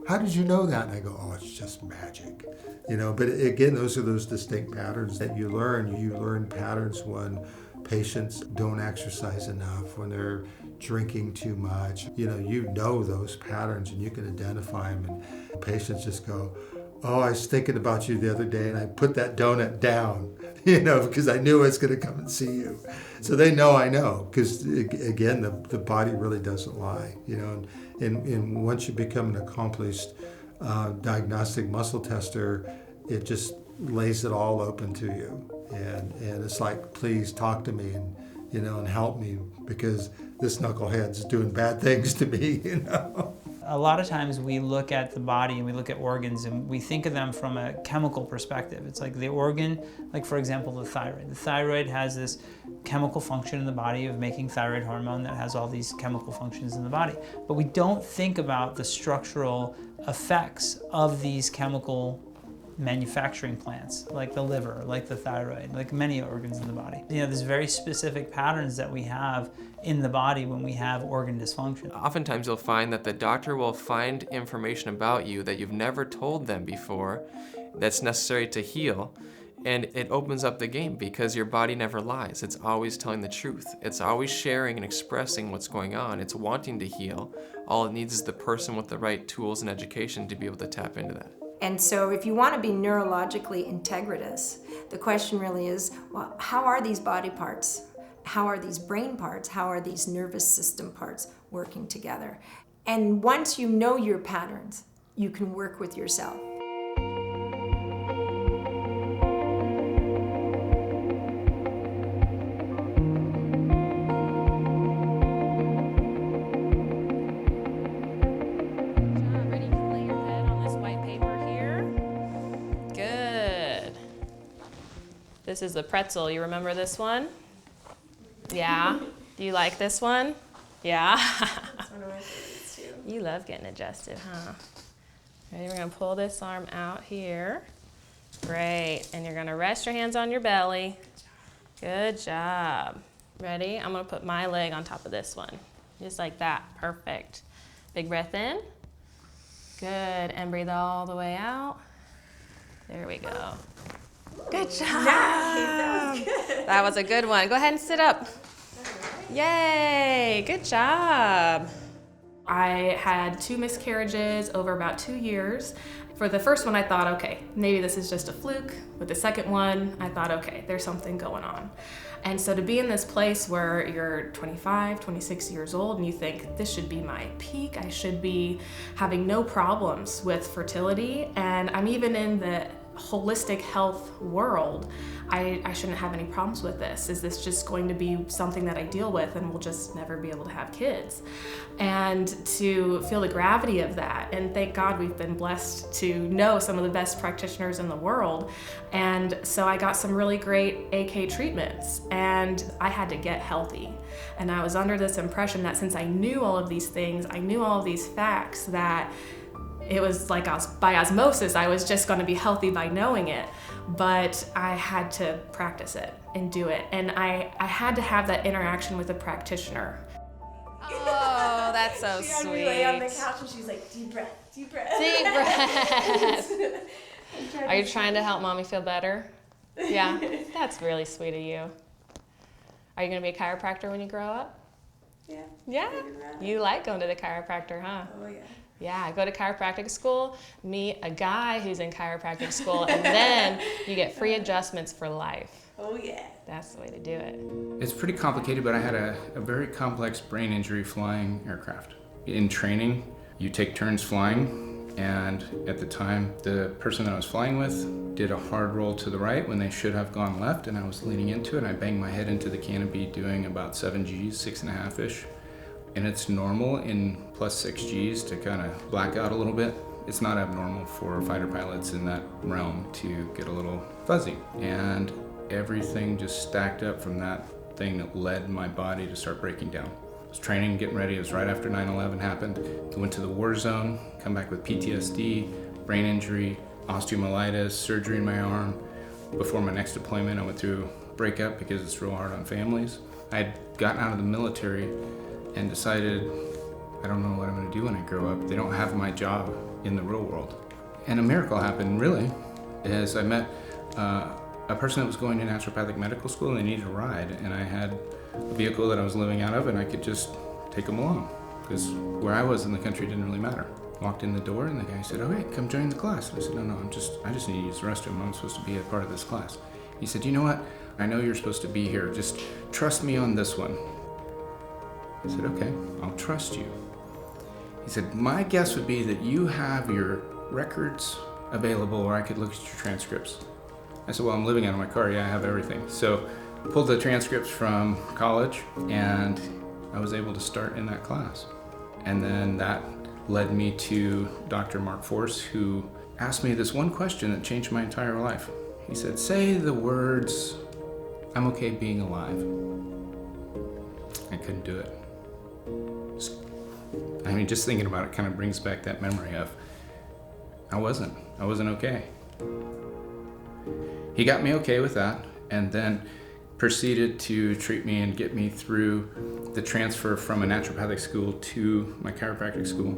how did you know that? And I go, oh, it's just magic. But again, those are those distinct patterns that you learn. You learn patterns when patients don't exercise enough, when they're drinking too much. You know those patterns and you can identify them. And patients just go, oh, I was thinking about you the other day and I put that donut down, because I knew I was going to come and see you. So they know I know, because again, the body really doesn't lie, and once you become an accomplished diagnostic muscle tester, it just lays it all open to you. And it's like, please talk to me and help me, because this knucklehead's doing bad things to me, A lot of times we look at the body and we look at organs and we think of them from a chemical perspective. It's like the organ, like for example, the thyroid. The thyroid has this chemical function in the body of making thyroid hormone that has all these chemical functions in the body. But we don't think about the structural effects of these chemical manufacturing plants, like the liver, like the thyroid, like many organs in the body. There's very specific patterns that we have in the body when we have organ dysfunction. Oftentimes you'll find that the doctor will find information about you that you've never told them before that's necessary to heal, and it opens up the game because your body never lies. It's always telling the truth. It's always sharing and expressing what's going on. It's wanting to heal. All it needs is the person with the right tools and education to be able to tap into that. And so if you want to be neurologically integratous, the question really is, well, how are these body parts? How are these brain parts? How are these nervous system parts working together? And once you know your patterns, you can work with yourself. This is the pretzel. You remember this one? Yeah? Do you like this one? Yeah? That's one of my favorites too. You love getting adjusted, huh? Ready? We're gonna pull this arm out here. Great. And you're gonna rest your hands on your belly. Good job. Ready? I'm gonna put my leg on top of this one. Just like that. Perfect. Big breath in. Good. And breathe all the way out. There we go. Good job. That was good. That was a good one. Go ahead and sit up. Yay, good job. I had 2 miscarriages over about 2 years. For the first one, I thought, okay, maybe this is just a fluke. With the second one, I thought, okay, there's something going on. And so to be in this place where you're 25, 26 years old and you think, this should be my peak, I should be having no problems with fertility, and I'm even in the holistic health world, I shouldn't have any problems with this. Is this just going to be something that I deal with and we'll just never be able to have kids? And to feel the gravity of that, and thank God we've been blessed to know some of the best practitioners in the world. And so I got some really great AK treatments and I had to get healthy. And I was under this impression that since I knew all of these things, I knew all of these facts, that it was like by osmosis, I was just going to be healthy by knowing it. But I had to practice it and do it. And I had to have that interaction with a practitioner. Oh, that's so she sweet. She lay on the couch and she's like, deep breath, deep breath. Deep breath. Are you trying to help mommy feel better? Yeah, that's really sweet of you. Are you going to be a chiropractor when you grow up? Yeah. Yeah? You like going to the chiropractor, huh? Oh, yeah. Yeah, go to chiropractic school, meet a guy who's in chiropractic school, and then you get free adjustments for life. Oh, yeah. That's the way to do it. It's pretty complicated, but I had a very complex brain injury flying aircraft. In training, you take turns flying, and at the time, the person that I was flying with did a hard roll to the right when they should have gone left, and I was leaning into it, and I banged my head into the canopy doing about 7 Gs, 6.5-ish. And it's normal in plus 6 Gs to kind of black out a little bit. It's not abnormal for fighter pilots in that realm to get a little fuzzy. And everything just stacked up from that thing that led my body to start breaking down. I was training, getting ready. It was right after 9/11 happened. I went to the war zone, come back with PTSD, brain injury, osteomyelitis, surgery in my arm. Before my next deployment, I went through a breakup because it's real hard on families. I had gotten out of the military and decided, I don't know what I'm gonna do when I grow up. They don't have my job in the real world. And a miracle happened, really, as I met a person that was going to naturopathic medical school and they needed a ride, and I had a vehicle that I was living out of and I could just take them along, because where I was in the country didn't really matter. Walked in the door and the guy said, "Oh, hey, come join the class." And I said, No, I just need to use the restroom. I'm supposed to be a part of this class. He said, "You know what? I know you're supposed to be here. Just trust me on this one." I said, "Okay, I'll trust you." He said, "My guess would be that you have your records available, or I could look at your transcripts." I said, "Well, I'm living out of my car. Yeah, I have everything." So I pulled the transcripts from college, and I was able to start in that class. And then that led me to Dr. Mark Force, who asked me this one question that changed my entire life. He said, "Say the words, 'I'm okay being alive.'" I couldn't do it. Just thinking about it kind of brings back that memory of I wasn't okay. He got me okay with that, and then proceeded to treat me and get me through the transfer from a naturopathic school to my chiropractic school,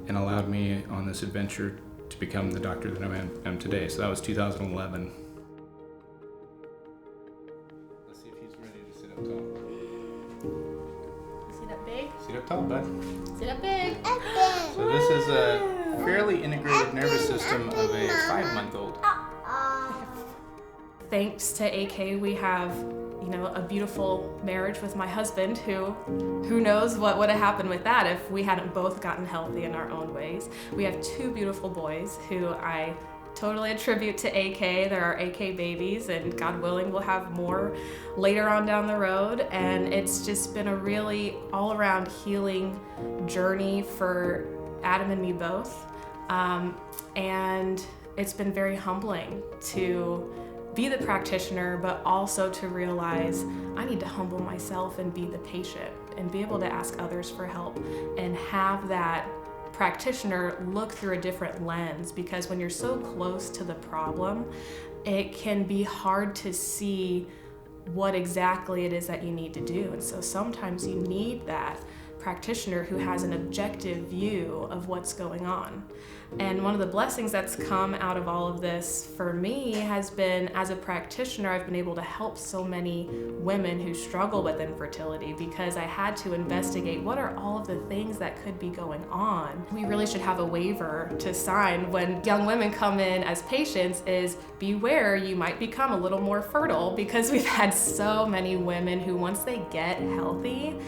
and allowed me on this adventure to become the doctor that I am today. So that was 2011. Let's see if he's ready to sit up tall. Sit up big. Sit up tall, bud. Sit up big. So this is a fairly integrated nervous system of a 5-month-old. Thanks to AK, we have, a beautiful marriage with my husband, who knows what would have happened with that if we hadn't both gotten healthy in our own ways. We have 2 beautiful boys who I totally attribute to AK. They're our AK babies, and God willing, we'll have more later on down the road. And it's just been a really all-around healing journey for Adam and me both. And it's been very humbling to be the practitioner, but also to realize I need to humble myself and be the patient and be able to ask others for help and have that practitioner look through a different lens, because when you're so close to the problem, it can be hard to see what exactly it is that you need to do. And so sometimes you need that practitioner who has an objective view of what's going on. And one of the blessings that's come out of all of this for me has been, as a practitioner, I've been able to help so many women who struggle with infertility, because I had to investigate what are all of the things that could be going on. We really should have a waiver to sign when young women come in as patients, is beware, you might become a little more fertile, because we've had so many women who, once they get healthy,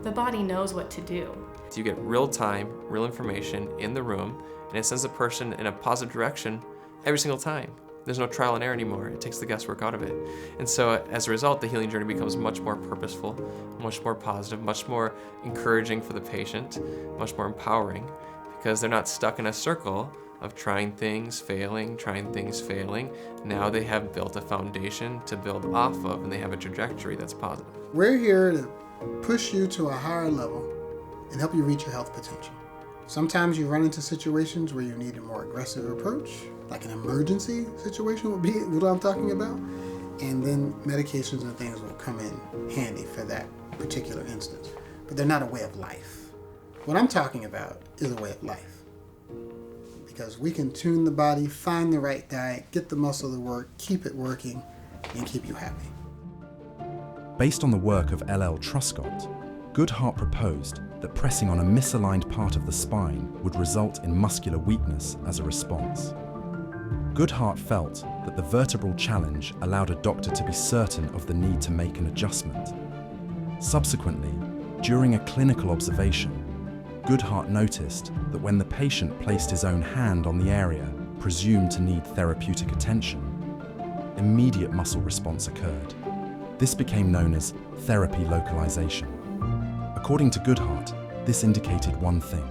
the body knows what to do. So you get real time, real information in the room, and it sends the person in a positive direction every single time. There's no trial and error anymore. It takes the guesswork out of it. And so as a result, the healing journey becomes much more purposeful, much more positive, much more encouraging for the patient, much more empowering, because they're not stuck in a circle of trying things, failing. Now they have built a foundation to build off of, and they have a trajectory that's positive. We're here to push you to a higher level and help you reach your health potential. Sometimes you run into situations where you need a more aggressive approach, like an emergency situation would be what I'm talking about, and then medications and things will come in handy for that particular instance. But they're not a way of life. What I'm talking about is a way of life, because we can tune the body, find the right diet, get the muscle to work, keep it working, and keep you happy. Based on the work of L.L. Truscott, Goodart proposed that pressing on a misaligned part of the spine would result in muscular weakness as a response. Goodart felt that the vertebral challenge allowed a doctor to be certain of the need to make an adjustment. Subsequently, during a clinical observation, Goodart noticed that when the patient placed his own hand on the area presumed to need therapeutic attention, immediate muscle response occurred. This became known as therapy localization. According to Goodart, this indicated one thing: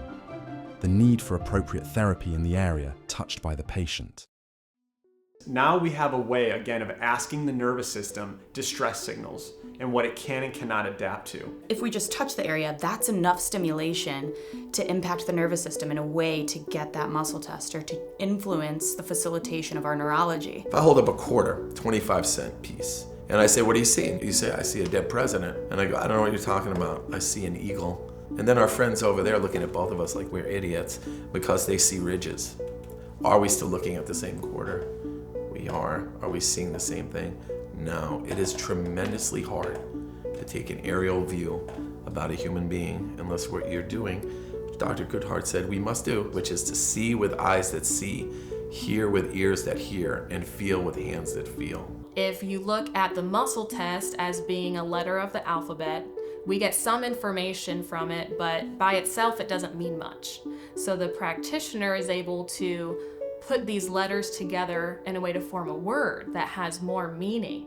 the need for appropriate therapy in the area touched by the patient. Now we have a way, again, of asking the nervous system distress signals and what it can and cannot adapt to. If we just touch the area, that's enough stimulation to impact the nervous system in a way to get that muscle test or to influence the facilitation of our neurology. If I hold up a quarter, 25-cent piece, and I say, "What are you seeing?" You say, "I see a dead president." And I go, "I don't know what you're talking about. I see an eagle." And then our friends over there looking at both of us like we're idiots because they see ridges. Are we still looking at the same quarter? We are. Are we seeing the same thing? No. It is tremendously hard to take an aerial view about a human being unless what you're doing, Dr. Goodart said we must do, which is to see with eyes that see, hear with ears that hear, and feel with hands that feel. If you look at the muscle test as being a letter of the alphabet, we get some information from it, but by itself it doesn't mean much. So the practitioner is able to put these letters together in a way to form a word that has more meaning.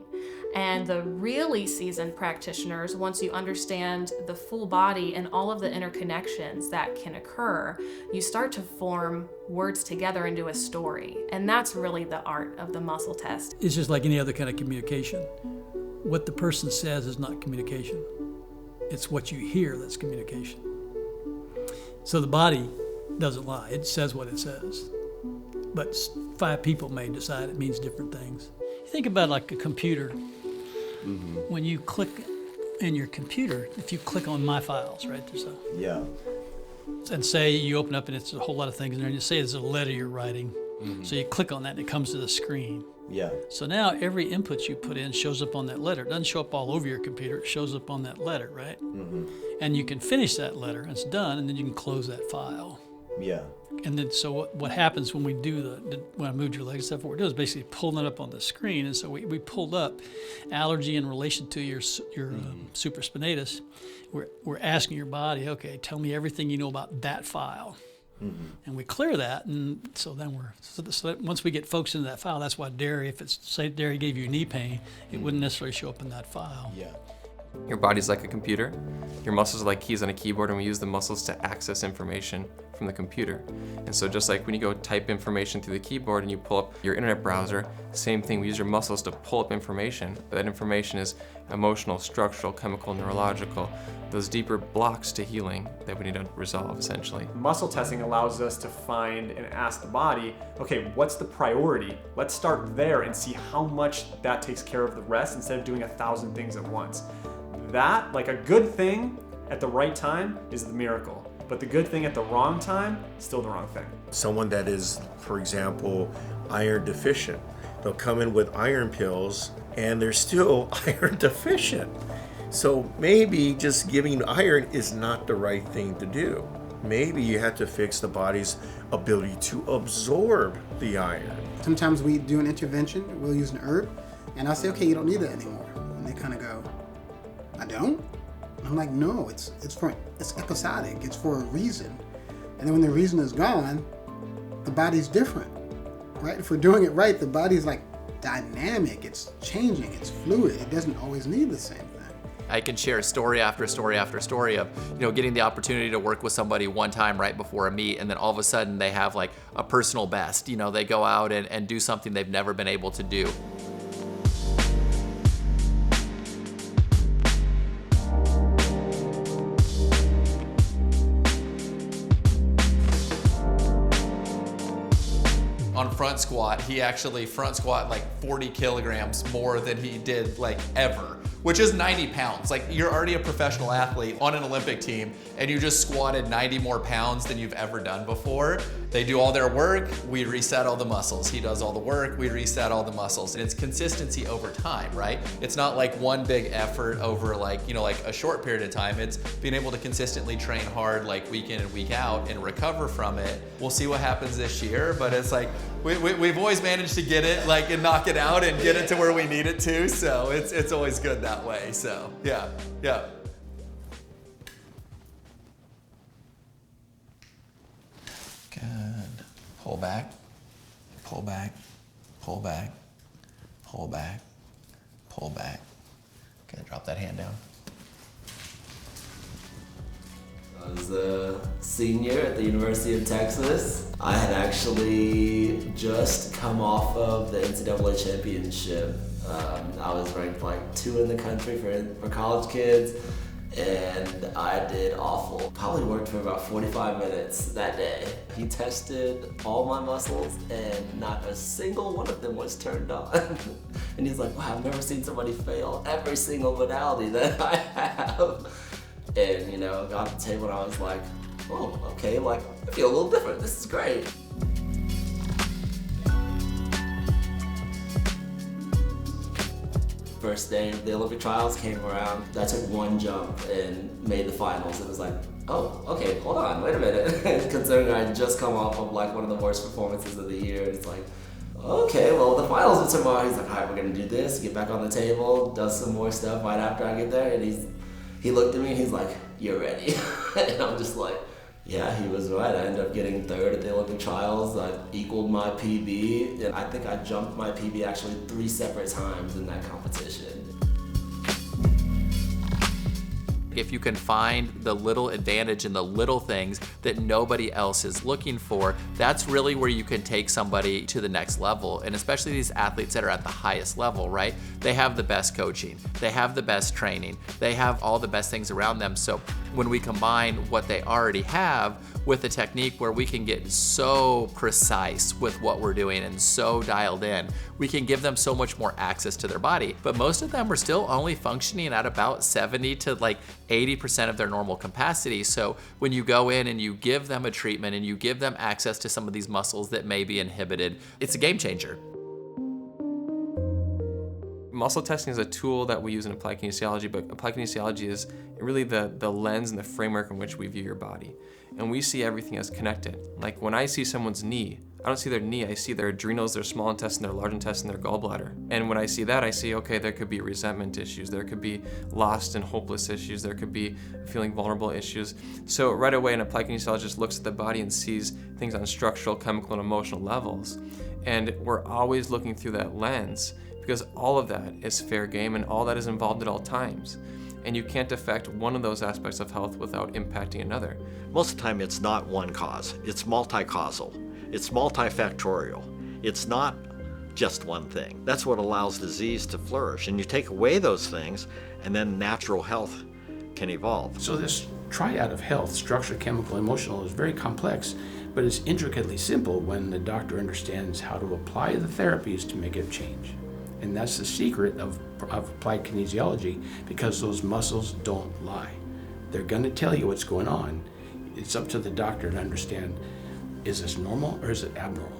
And the really seasoned practitioners, once you understand the full body and all of the interconnections that can occur, you start to form words together into a story. And that's really the art of the muscle test. It's just like any other kind of communication. What the person says is not communication. It's what you hear that's communication. So the body doesn't lie. It says what it says. But 5 people may decide it means different things. You think about like a computer. Mm-hmm. When you click in your computer, if you click on My Files, right, there's a... Yeah. And say you open up and it's a whole lot of things in there, and you say it's a letter you're writing. Mm-hmm. So you click on that and it comes to the screen. Yeah. So now every input you put in shows up on that letter. It doesn't show up all over your computer, it shows up on that letter, right? Mm-hmm. And you can finish that letter, and it's done, and then you can close that file. Yeah. And then, so what happens when we do when I moved your leg and stuff, what we're doing is basically pulling it up on the screen. And so we pulled up allergy in relation to your supraspinatus. We're asking your body, okay, tell me everything you know about that file. Mm-hmm. And we clear that, and so then once we get folks into that file, that's why dairy, if it's, say dairy gave you knee pain, it wouldn't necessarily show up in that file. Yeah. Your body's like a computer. Your muscles are like keys on a keyboard, and we use the muscles to access information from the computer. And so just like when you go type information through the keyboard and you pull up your internet browser, same thing, we use your muscles to pull up information. That information is emotional, structural, chemical, neurological, those deeper blocks to healing that we need to resolve, essentially. Muscle testing allows us to find and ask the body, okay, what's the priority? Let's start there and see how much that takes care of the rest instead of doing 1,000 things at once. That, like a good thing at the right time, is the miracle. But the good thing at the wrong time, still the wrong thing. Someone that is, for example, iron deficient, they'll come in with iron pills and they're still iron deficient. So maybe just giving iron is not the right thing to do. Maybe you have to fix the body's ability to absorb the iron. Sometimes we do an intervention, we'll use an herb, and I'll say, okay, you don't need that anymore. And they kind of go, I don't? I'm like, no, it's episodic, it's for a reason. And then when the reason is gone, the body's different, right? If we're doing it right, the body's like dynamic, it's changing, it's fluid, it doesn't always need the same thing. I can share story after story after story of, getting the opportunity to work with somebody one time right before a meet, and then all of a sudden they have like a personal best. They go out and do something they've never been able to do. On front squat, he actually front squat like 40 kilograms more than he did like ever, which is 90 pounds. Like, you're already a professional athlete on an Olympic team, and you just squatted 90 more pounds than you've ever done before. They do all their work, we reset all the muscles. He does all the work, we reset all the muscles. And it's consistency over time, right? It's not like one big effort over like a short period of time. It's being able to consistently train hard like week in and week out and recover from it. We'll see what happens this year, but it's like, we've always managed to get it like and knock it out and get it to where we need it to. So it's always good that way. So yeah. Good. Pull back, pull back, pull back, pull back, pull back. Okay, drop that hand down. I was a senior at the University of Texas. I had actually just come off of the NCAA championship. I was ranked like 2 in the country for college kids, and I did awful. Probably worked for about 45 minutes that day. He tested all my muscles, and not a single one of them was turned on. And he's like, wow, I've never seen somebody fail every single modality that I have. And got to the table and I was like, oh, okay, like I feel a little different. This is great. First day of the Olympic trials came around. I took one jump and made the finals. It was like, oh, okay, hold on, wait a minute. Considering I had just come off of like one of the worst performances of the year, it's like, okay, well the finals are tomorrow. He's like, all right, we're gonna do this, get back on the table, does some more stuff right after I get there, and he looked at me and he's like, you're ready. And I'm just like, yeah, he was right. I ended up getting 3rd at the Olympic trials. I equaled my PB, and I think I jumped my PB actually 3 separate times in that competition. If you can find the little advantage in the little things that nobody else is looking for, that's really where you can take somebody to the next level. And especially these athletes that are at the highest level, right? They have the best coaching, they have the best training, they have all the best things around them. So when we combine what they already have with a technique where we can get so precise with what we're doing and so dialed in, we can give them so much more access to their body. But most of them are still only functioning at about 70 to like 80% of their normal capacity. So when you go in and you give them a treatment and you give them access to some of these muscles that may be inhibited, it's a game changer. Muscle testing is a tool that we use in applied kinesiology, but applied kinesiology is really the lens and the framework in which we view your body. And we see everything as connected. Like when I see someone's knee, I don't see their knee, I see their adrenals, their small intestine, their large intestine, their gallbladder. And when I see that, I see, okay, there could be resentment issues, there could be lost and hopeless issues, there could be feeling vulnerable issues. So right away, an applied kinesiologist looks at the body and sees things on structural, chemical, and emotional levels. And we're always looking through that lens because all of that is fair game and all that is involved at all times. And you can't affect one of those aspects of health without impacting another. Most of the time it's not one cause, it's multi-causal, it's multifactorial. It's not just one thing. That's what allows disease to flourish. And you take away those things and then natural health can evolve. So this triad of health, structure, chemical, emotional, is very complex, but it's intricately simple when the doctor understands how to apply the therapies to make it change. And that's the secret of applied kinesiology, because those muscles don't lie. They're going to tell you what's going on. It's up to the doctor to understand, is this normal or is it abnormal?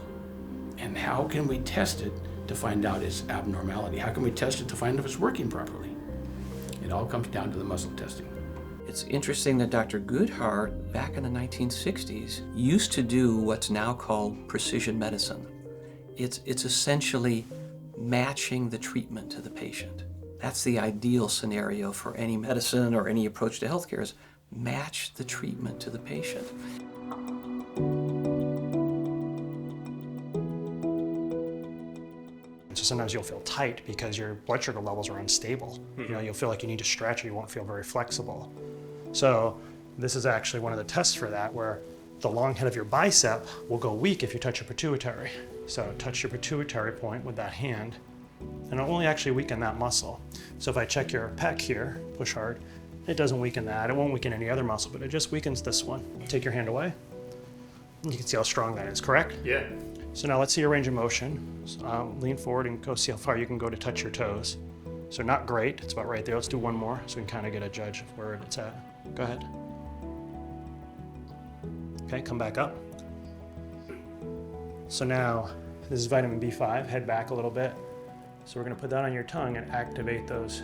And how can we test it to find out its abnormality? How can we test it to find if it's working properly? It all comes down to the muscle testing. It's interesting that Dr. Goodart, back in the 1960s, used to do what's now called precision medicine. It's essentially matching the treatment to the patient. That's the ideal scenario for any medicine or any approach to healthcare, is match the treatment to the patient. So sometimes you'll feel tight because your blood sugar levels are unstable. You'll feel like you need to stretch or you won't feel very flexible. So this is actually one of the tests for that, where the long head of your bicep will go weak if you touch your pituitary. So touch your pituitary point with that hand, and it'll only actually weaken that muscle. So if I check your pec here, push hard, it doesn't weaken that. It won't weaken any other muscle, but it just weakens this one. Take your hand away. You can see how strong that is, correct? Yeah. So now let's see your range of motion. So, lean forward and go see how far you can go to touch your toes. So not great, it's about right there. Let's do one more so we can kind of get a judge of where it's at. Go ahead. Okay, come back up. So now, this is vitamin B5, head back a little bit. So we're gonna put that on your tongue and activate those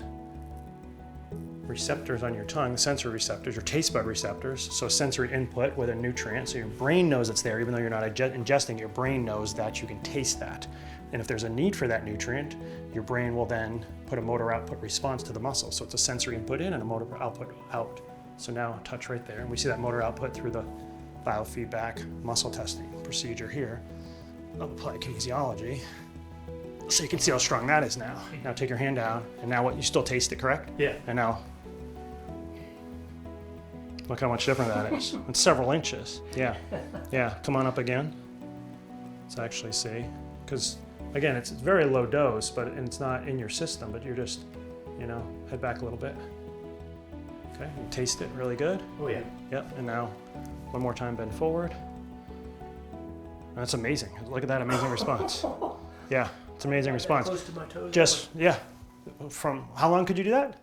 receptors on your tongue, the sensory receptors, your taste bud receptors. So sensory input with a nutrient, so your brain knows it's there, even though you're not ingesting it, your brain knows that you can taste that. And if there's a need for that nutrient, your brain will then put a motor output response to the muscle. So it's a sensory input in and a motor output out. So now touch right there, and we see that motor output through the biofeedback muscle testing procedure here of applied kinesiology. So you can see how strong that is now. Now take your hand down, and now what, you still taste it, correct? Yeah. And now, look how much different that is. It's several inches. Yeah, yeah, come on up again. Let's actually see, because again, it's very low dose, but it's not in your system, but you're just, head back a little bit. Okay, you taste it really good. Oh yeah. Yep, and now one more time, bend forward. That's amazing. Look at that amazing response. Yeah, it's an amazing response. Close to my toes. Just, yeah. From how long could you do that?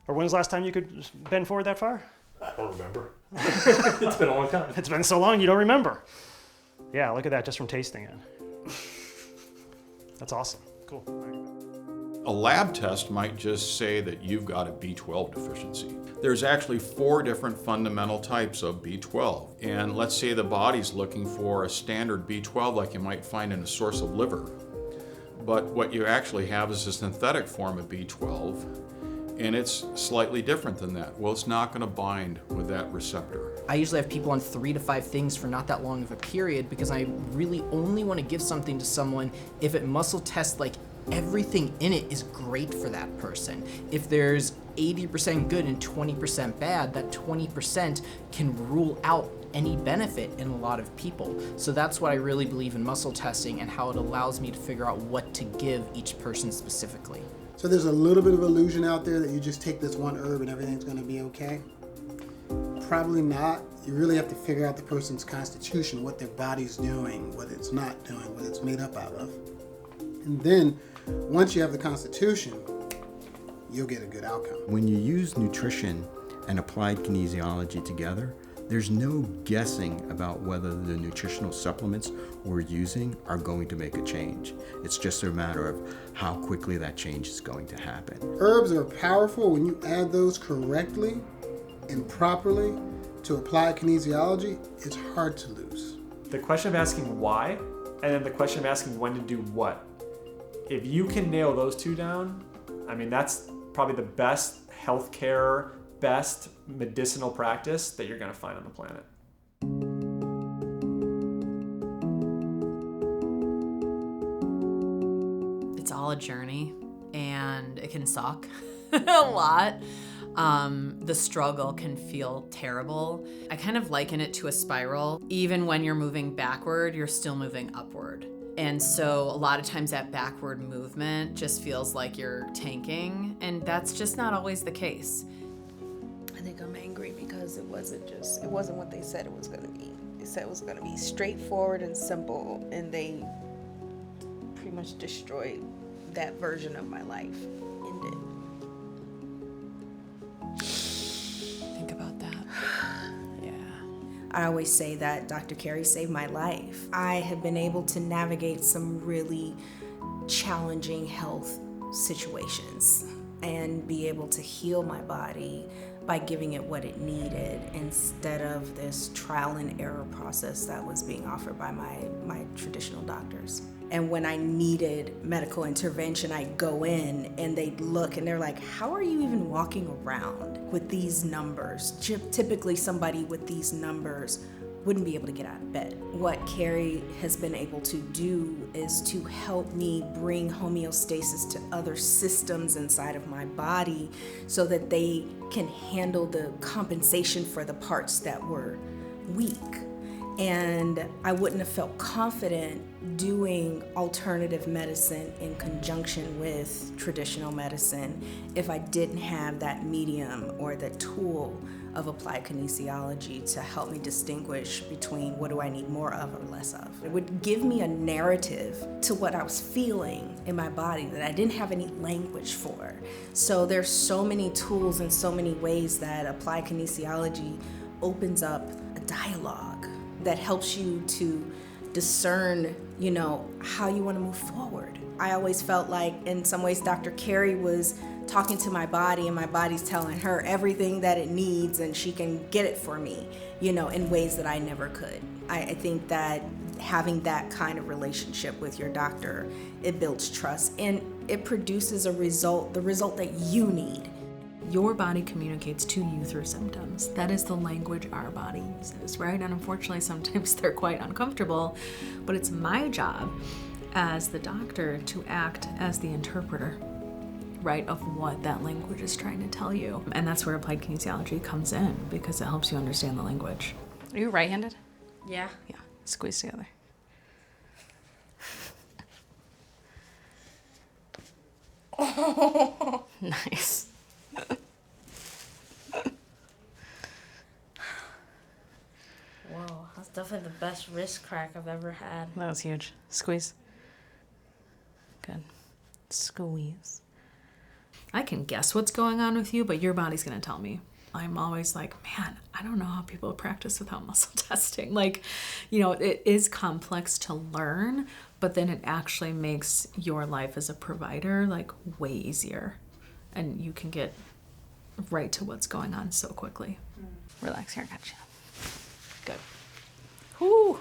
Or when's the last time you could bend forward that far? I don't remember. It's been a long time. It's been so long you don't remember. Yeah, look at that just from tasting it. That's awesome. Cool. A lab test might just say that you've got a B12 deficiency. There's actually 4 different fundamental types of B12. And let's say the body's looking for a standard B12 like you might find in a source of liver. But what you actually have is a synthetic form of B12, and it's slightly different than that. Well, it's not going to bind with that receptor. I usually have people on 3 to 5 things for not that long of a period because I really only want to give something to someone if it muscle tests like everything in it is great for that person. If there's 80% good and 20% bad, that 20% can rule out any benefit in a lot of people. So that's what I really believe in muscle testing and how it allows me to figure out what to give each person specifically. So there's a little bit of illusion out there that you just take this one herb and everything's gonna be okay. Probably not. You really have to figure out the person's constitution, what their body's doing, what it's not doing, what it's made up out of. And then, once you have the constitution, you'll get a good outcome. When you use nutrition and applied kinesiology together, there's no guessing about whether the nutritional supplements we're using are going to make a change. It's just a matter of how quickly that change is going to happen. Herbs are powerful when you add those correctly and properly to applied kinesiology. It's hard to lose. The question of asking why, and then the question of asking when to do what. If you can nail those 2 down, I mean, that's probably the best healthcare, best medicinal practice that you're going to find on the planet. It's all a journey, and it can suck a lot. The struggle can feel terrible. I kind of liken it to a spiral. Even when you're moving backward, you're still moving upward. And so a lot of times that backward movement just feels like you're tanking, and that's just not always the case. I think I'm angry because it wasn't what they said it was gonna be. They said it was gonna be straightforward and simple, and they pretty much destroyed that version of my life. Ended. Think about that. Yeah. I always say that Dr. Carey saved my life. I have been able to navigate some really challenging health situations and be able to heal my body by giving it what it needed instead of this trial and error process that was being offered by my traditional doctors. And when I needed medical intervention, I'd go in and they'd look and they're like, how are you even walking around with these numbers? Typically somebody with these numbers wouldn't be able to get out of bed. What Carey has been able to do is to help me bring homeostasis to other systems inside of my body so that they can handle the compensation for the parts that were weak. And I wouldn't have felt confident doing alternative medicine in conjunction with traditional medicine if I didn't have that medium or the tool of applied kinesiology to help me distinguish between what do I need more of or less of. It would give me a narrative to what I was feeling in my body that I didn't have any language for. So there's so many tools and so many ways that applied kinesiology opens up a dialogue that helps you to discern, how you want to move forward. I always felt like in some ways Dr. Carey was talking to my body and my body's telling her everything that it needs and she can get it for me, in ways that I never could. I think that having that kind of relationship with your doctor, it builds trust and it produces the result that you need. Your body communicates to you through symptoms. That is the language our body uses, right? And unfortunately, sometimes they're quite uncomfortable, but it's my job as the doctor to act as the interpreter, right, of what that language is trying to tell you. And that's where applied kinesiology comes in, because it helps you understand the language. Are you right-handed? Yeah. Yeah. Squeeze together. Nice. Whoa, that's definitely the best wrist crack I've ever had. That was huge. Squeeze. Good. Squeeze. I can guess what's going on with you, but your body's going to tell me. I'm always like, man, I don't know how people practice without muscle testing. Like, it is complex to learn, but then it actually makes your life as a provider like way easier. And you can get right to what's going on so quickly. Relax here, gotcha. Good. Whoo.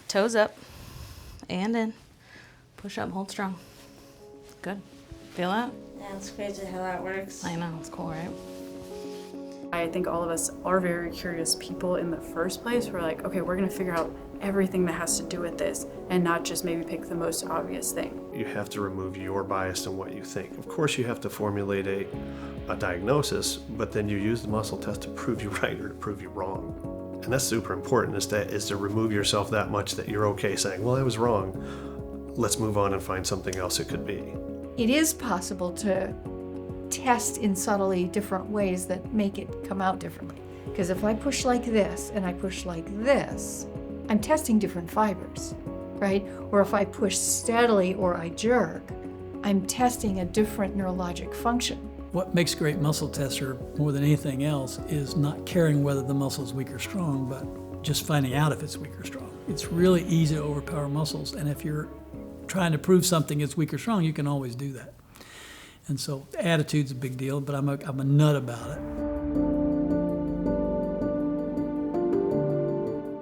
Toes up and in. Push up, hold strong. Good. Feel that? Yeah, it's crazy how that works. I know, it's cool, right? I think all of us are very curious people in the first place. We're like, okay, we're gonna figure out everything that has to do with this and not just maybe pick the most obvious thing. You have to remove your bias in what you think. Of course, you have to formulate a diagnosis, but then you use the muscle test to prove you right or to prove you wrong. And that's super important, is to remove yourself that much that you're okay saying, well, I was wrong. Let's move on and find something else it could be. It is possible to test in subtly different ways that make it come out differently. Because if I push like this and I push like this, I'm testing different fibers, right? Or if I push steadily or I jerk, I'm testing a different neurologic function. What makes great muscle tester more than anything else is not caring whether the muscle is weak or strong, but just finding out if it's weak or strong. It's really easy to overpower muscles, and if you're trying to prove something is weak or strong, you can always do that. And so attitude's a big deal, but I'm a nut about it.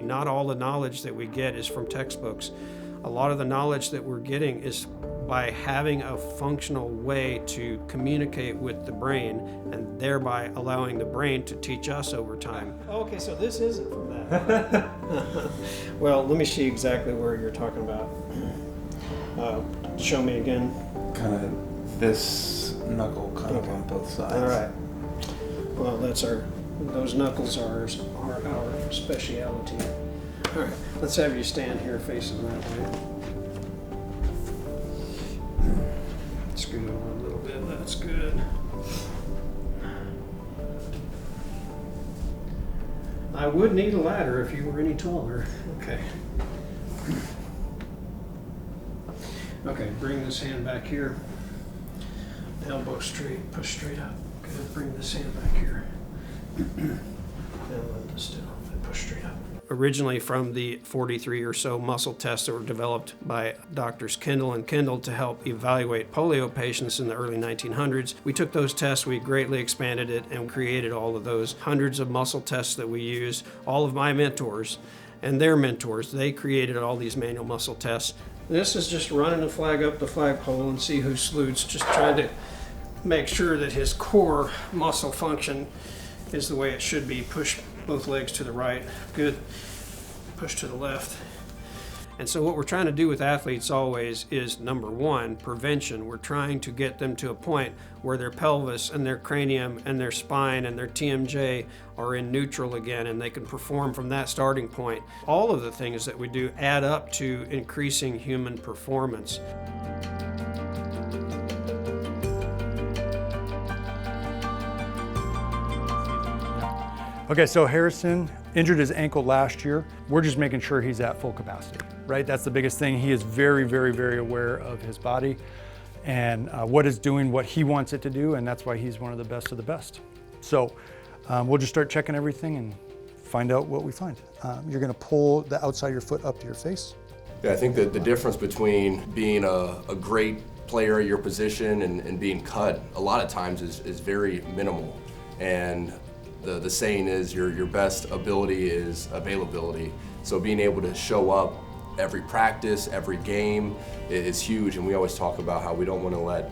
Not all the knowledge that we get is from textbooks. A lot of the knowledge that we're getting is by having a functional way to communicate with the brain and thereby allowing the brain to teach us over time. Okay, so this isn't from that. Well, let me see exactly where you're talking about. Show me again. Kind of this knuckle kind of on both sides. All right. Well, those knuckles are our speciality. All right, let's have you stand here facing that way. Scoot over a little bit, that's good. I would need a ladder if you were any taller. Okay. Okay, bring this hand back here. Elbow straight, push straight up. Good, bring this hand back here. And let this down and push straight up. Originally from the 43 or so muscle tests that were developed by doctors Kendall and Kendall to help evaluate polio patients in the early 1900s. We took those tests, we greatly expanded it, and created all of those hundreds of muscle tests that we use. All of my mentors and their mentors, they created all these manual muscle tests. This is just running a flag up the flagpole and see who salutes, just trying to make sure that his core muscle function is the way it should be. Push both legs to the right. Good. Push to the left. And so what we're trying to do with athletes always is, number one, prevention. We're trying to get them to a point where their pelvis and their cranium and their spine and their TMJ are in neutral again, and they can perform from that starting point. All of the things that we do add up to increasing human performance. Okay, so Harrison injured his ankle last year. We're just making sure he's at full capacity, right? That's the biggest thing. He is very, very, very aware of his body and what it's doing, what he wants it to do, and that's why he's one of the best. So we'll just start checking everything and find out what we find. You're gonna pull the outside of your foot up to your face. Yeah, I think that the difference between being a great player at your position and being cut a lot of times is very minimal. And the saying is your best ability is availability. So being able to show up every practice, every game is huge. And we always talk about how we don't want to let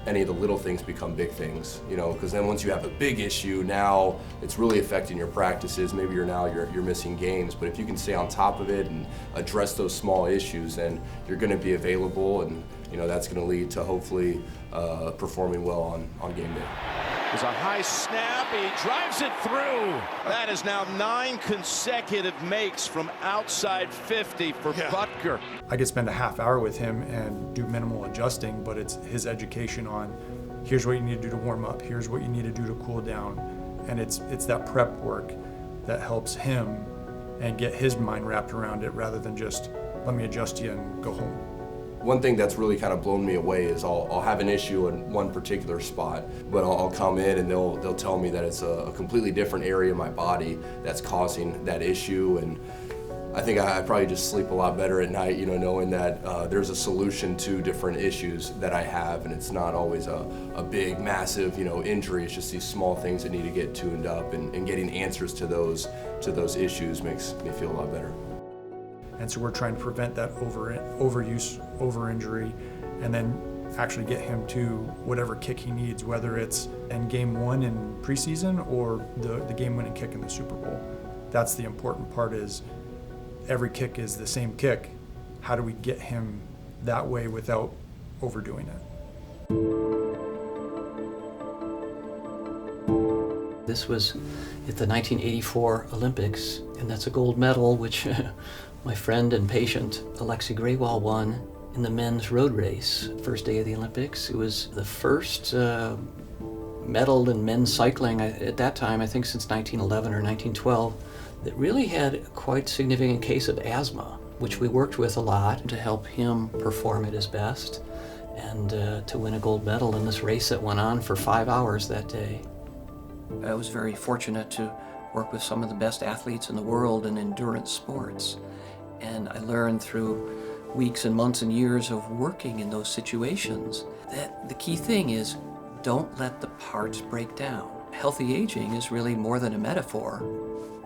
any of the little things become big things, you know, because then once you have a big issue, now it's really affecting your practices. Maybe you're missing games, but if you can stay on top of it and address those small issues, then you're going to be available, and you know that's going to lead to hopefully performing well on game day. There's a high snap, he drives it through. That is now 9 consecutive makes from outside 50 for Butker. I could spend a half hour with him and do minimal adjusting, but it's his education on here's what you need to do to warm up, here's what you need to do to cool down. And it's that prep work that helps him and get his mind wrapped around it rather than just let me adjust you and go home. One thing that's really kind of blown me away is I'll have an issue in one particular spot, but I'll come in and they'll tell me that it's a completely different area of my body that's causing that issue. And I think I probably just sleep a lot better at night, you know, knowing that there's a solution to different issues that I have, and it's not always a big, massive, you know, injury. It's just these small things that need to get tuned up, and getting answers to those issues makes me feel a lot better. And so we're trying to prevent that overuse, over-injury, and then actually get him to whatever kick he needs, whether it's in game 1 in preseason or the game-winning kick in the Super Bowl. That's the important part, is every kick is the same kick. How do we get him that way without overdoing it? This was at the 1984 Olympics, and that's a gold medal, which my friend and patient Alexei Graywall won in the men's road race, first day of the Olympics. It was the first medal in men's cycling at that time, I think since 1911 or 1912, that really had a quite significant case of asthma, which we worked with a lot to help him perform at his best and to win a gold medal in this race that went on for 5 hours that day. I was very fortunate to work with some of the best athletes in the world in endurance sports. And I learned through weeks and months and years of working in those situations that the key thing is don't let the parts break down. Healthy aging is really more than a metaphor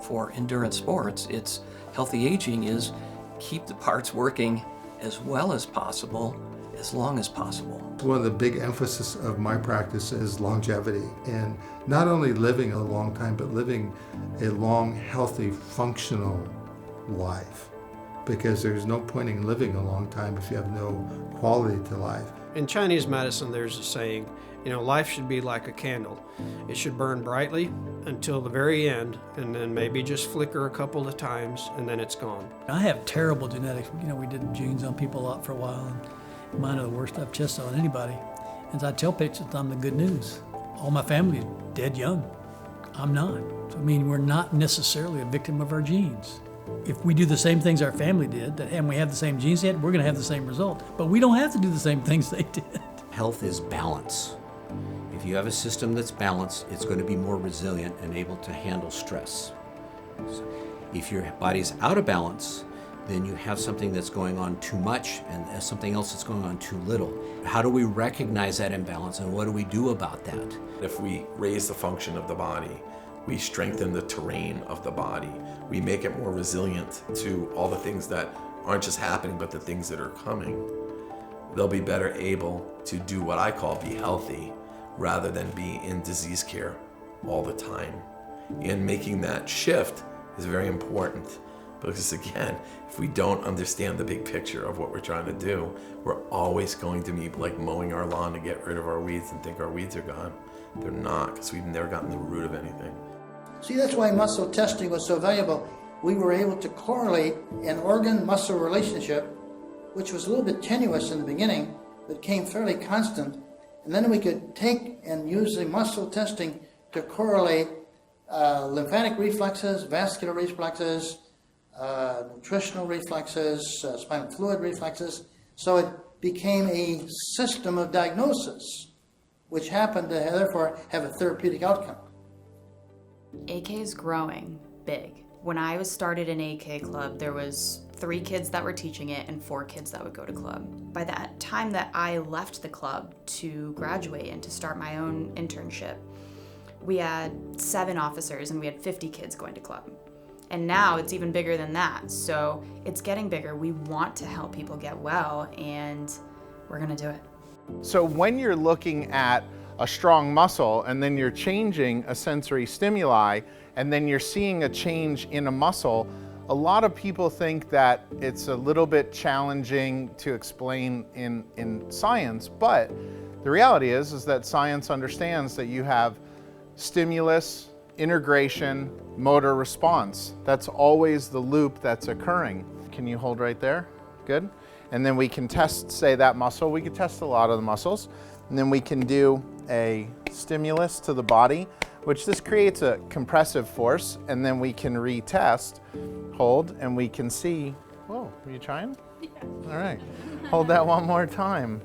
for endurance sports. It's healthy aging is keep the parts working as well as possible, as long as possible. One of the big emphasis of my practice is longevity, and not only living a long time, but living a long, healthy, functional life. Because there's no point in living a long time if you have no quality to life. In Chinese medicine, there's a saying, you know, life should be like a candle. It should burn brightly until the very end, and then maybe just flicker a couple of times, and then it's gone. I have terrible genetics. You know, we did genes on people a lot for a while, and mine are the worst I've tested on anybody. And I tell patients I'm the good news. All my family is dead young. I'm not. So, I mean, we're not necessarily a victim of our genes. If we do the same things our family did, and we have the same genes yet, we're going to have the same result. But we don't have to do the same things they did. Health is balance. If you have a system that's balanced, it's going to be more resilient and able to handle stress. So if your body's out of balance, then you have something that's going on too much and something else that's going on too little. How do we recognize that imbalance, and what do we do about that? If we raise the function of the body, we strengthen the terrain of the body. We make it more resilient to all the things that aren't just happening, but the things that are coming. They'll be better able to do what I call be healthy, rather than be in disease care all the time. And making that shift is very important, because again, if we don't understand the big picture of what we're trying to do, we're always going to be like mowing our lawn to get rid of our weeds and think our weeds are gone. They're not, because we've never gotten to the root of anything. See, that's why muscle testing was so valuable. We were able to correlate an organ-muscle relationship, which was a little bit tenuous in the beginning, but came fairly constant. And then we could take and use the muscle testing to correlate lymphatic reflexes, vascular reflexes, nutritional reflexes, spinal fluid reflexes. So it became a system of diagnosis, which happened to therefore have a therapeutic outcome. AK is growing big. When I was started in AK Club, there was 3 kids that were teaching it and 4 kids that would go to club. By that time that I left the club to graduate and to start my own internship, we had 7 officers and we had 50 kids going to club. And now it's even bigger than that. So it's getting bigger. We want to help people get well, and we're gonna do it. So when you're looking at a strong muscle and then you're changing a sensory stimuli and then you're seeing a change in a muscle, a lot of people think that it's a little bit challenging to explain in science, but the reality is that science understands that you have stimulus, integration, motor response. That's always the loop that's occurring. Can you hold right there? Good. And then we can test, say, that muscle. We can test a lot of the muscles. And then we can do a stimulus to the body, which this creates a compressive force, and then we can retest, hold, and we can see, whoa, are you trying? Yeah. All right, hold that one more time.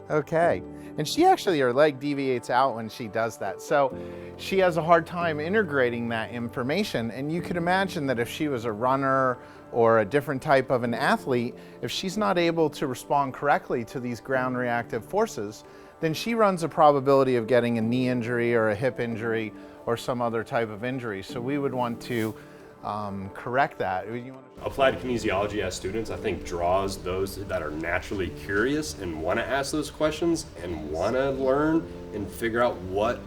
Okay, and she actually, her leg deviates out when she does that. So she has a hard time integrating that information, and you could imagine that if she was a runner or a different type of an athlete, if she's not able to respond correctly to these ground reactive forces, then she runs a probability of getting a knee injury or a hip injury or some other type of injury. So we would want to correct that. Applied kinesiology as students, I think, draws those that are naturally curious and want to ask those questions and want to learn and figure out what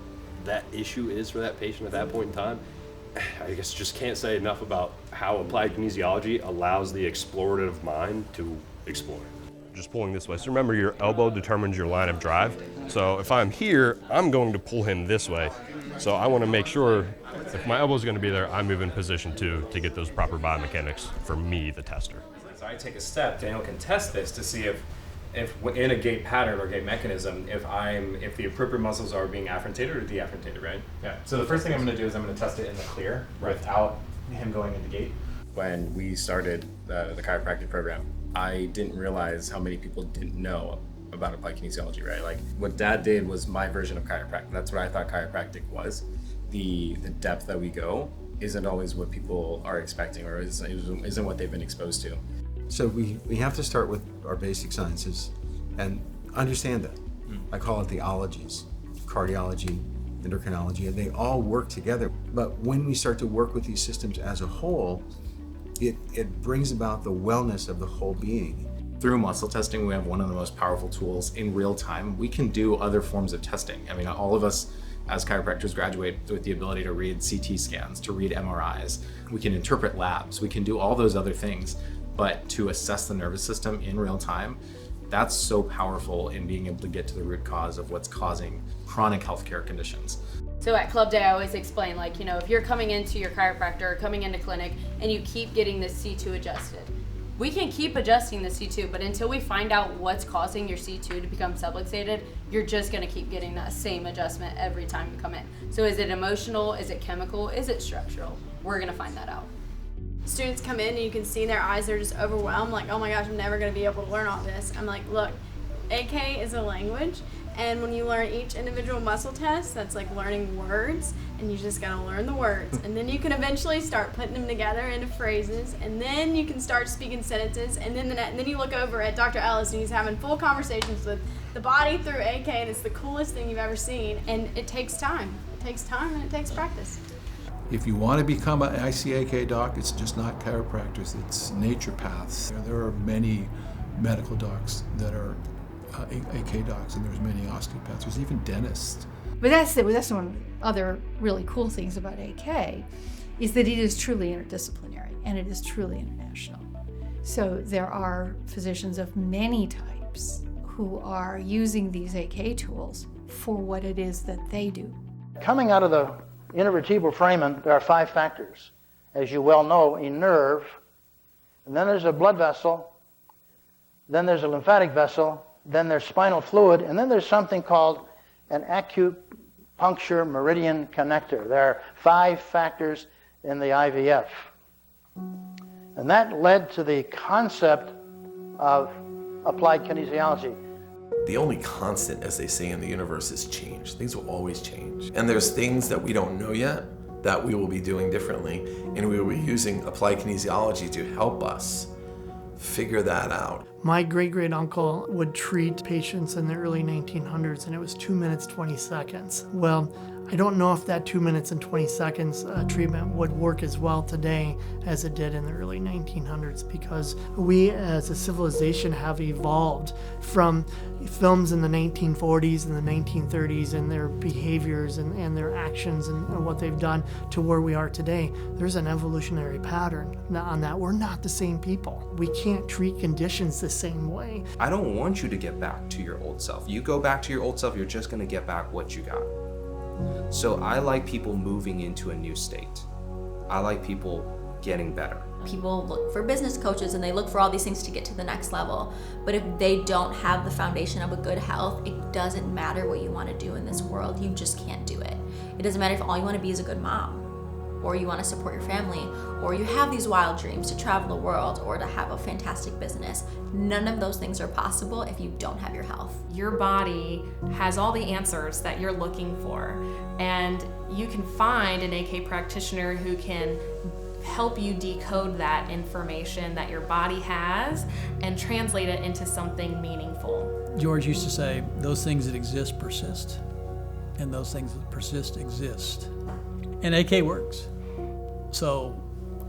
that issue is for that patient at that point in time. I guess just can't say enough about how applied kinesiology allows the explorative mind to explore. Just pulling this way. So remember, your elbow determines your line of drive. So if I'm here, I'm going to pull him this way. So I want to make sure if my elbow is going to be there, I move in position too to get those proper biomechanics for me, the tester. So I take a step, Daniel can test this to see if in a gait pattern or gait mechanism, if the appropriate muscles are being afferentated or deafferentated, right? Yeah, so the first thing I'm going to do is I'm going to test it in the clear without him going into gait. When we started the chiropractic program, I didn't realize how many people didn't know about applied kinesiology, right? Like what Dad did was my version of chiropractic. That's what I thought chiropractic was. The depth that we go isn't always what people are expecting or isn't what they've been exposed to. So we have to start with our basic sciences and understand that. I call it the ologies, cardiology, endocrinology, and they all work together. But when we start to work with these systems as a whole, it brings about the wellness of the whole being. Through muscle testing, we have one of the most powerful tools in real time. We can do other forms of testing. I mean, all of us as chiropractors graduate with the ability to read CT scans, to read MRIs. We can interpret labs. We can do all those other things. But to assess the nervous system in real time, that's so powerful in being able to get to the root cause of what's causing chronic healthcare conditions. So at Club Day, I always explain, like, you know, if you're coming into your chiropractor or coming into clinic and you keep getting the C2 adjusted, we can keep adjusting the C2, but until we find out what's causing your C2 to become subluxated, you're just gonna keep getting that same adjustment every time you come in. So is it emotional, is it chemical, is it structural? We're gonna find that out. Students come in and you can see in their eyes they're just overwhelmed, like, oh my gosh, I'm never going to be able to learn all this. I'm like, look, AK is a language, and when you learn each individual muscle test, that's like learning words, and you just got to learn the words, and then you can eventually start putting them together into phrases, and then you can start speaking sentences, and then you look over at Dr. Ellis and he's having full conversations with the body through AK, and it's the coolest thing you've ever seen, and it takes time. It takes time and it takes practice. If you want to become an ICAK doc, it's just not chiropractors, it's naturopaths. There are many medical docs that are AK docs, and there's many osteopaths, there's even dentists. But that's one of the other really cool things about AK, is that it is truly interdisciplinary and it is truly international. So there are physicians of many types who are using these AK tools for what it is that they do. Coming out of the intervertebral foramen, there are 5 factors. As you well know, a nerve, and then there's a blood vessel, then there's a lymphatic vessel, then there's spinal fluid, and then there's something called an acupuncture puncture meridian connector. There are 5 factors in the IVF. And that led to the concept of applied kinesiology. The only constant, as they say in the universe, is change. Things will always change. And there's things that we don't know yet that we will be doing differently, and we will be using applied kinesiology to help us figure that out. My great-great-uncle would treat patients in the early 1900s, and it was 2 minutes, 20 seconds. Well, I don't know if that 2 minutes and 20 seconds treatment would work as well today as it did in the early 1900s, because we as a civilization have evolved from films in the 1940s and the 1930s and their behaviors and their actions and what they've done to where we are today. There's an evolutionary pattern on that. We're not the same people. We can't treat conditions the same way. I don't want you to get back to your old self. You go back to your old self, you're just going to get back what you got. So I like people moving into a new state. I like people getting better. People look for business coaches and they look for all these things to get to the next level. But if they don't have the foundation of a good health, it doesn't matter what you want to do in this world. You just can't do it. It doesn't matter if all you want to be is a good mom, or you want to support your family, or you have these wild dreams to travel the world or to have a fantastic business. None of those things are possible if you don't have your health. Your body has all the answers that you're looking for, and you can find an AK practitioner who can help you decode that information that your body has and translate it into something meaningful. George used to say, those things that exist persist, and those things that persist exist. And AK works. So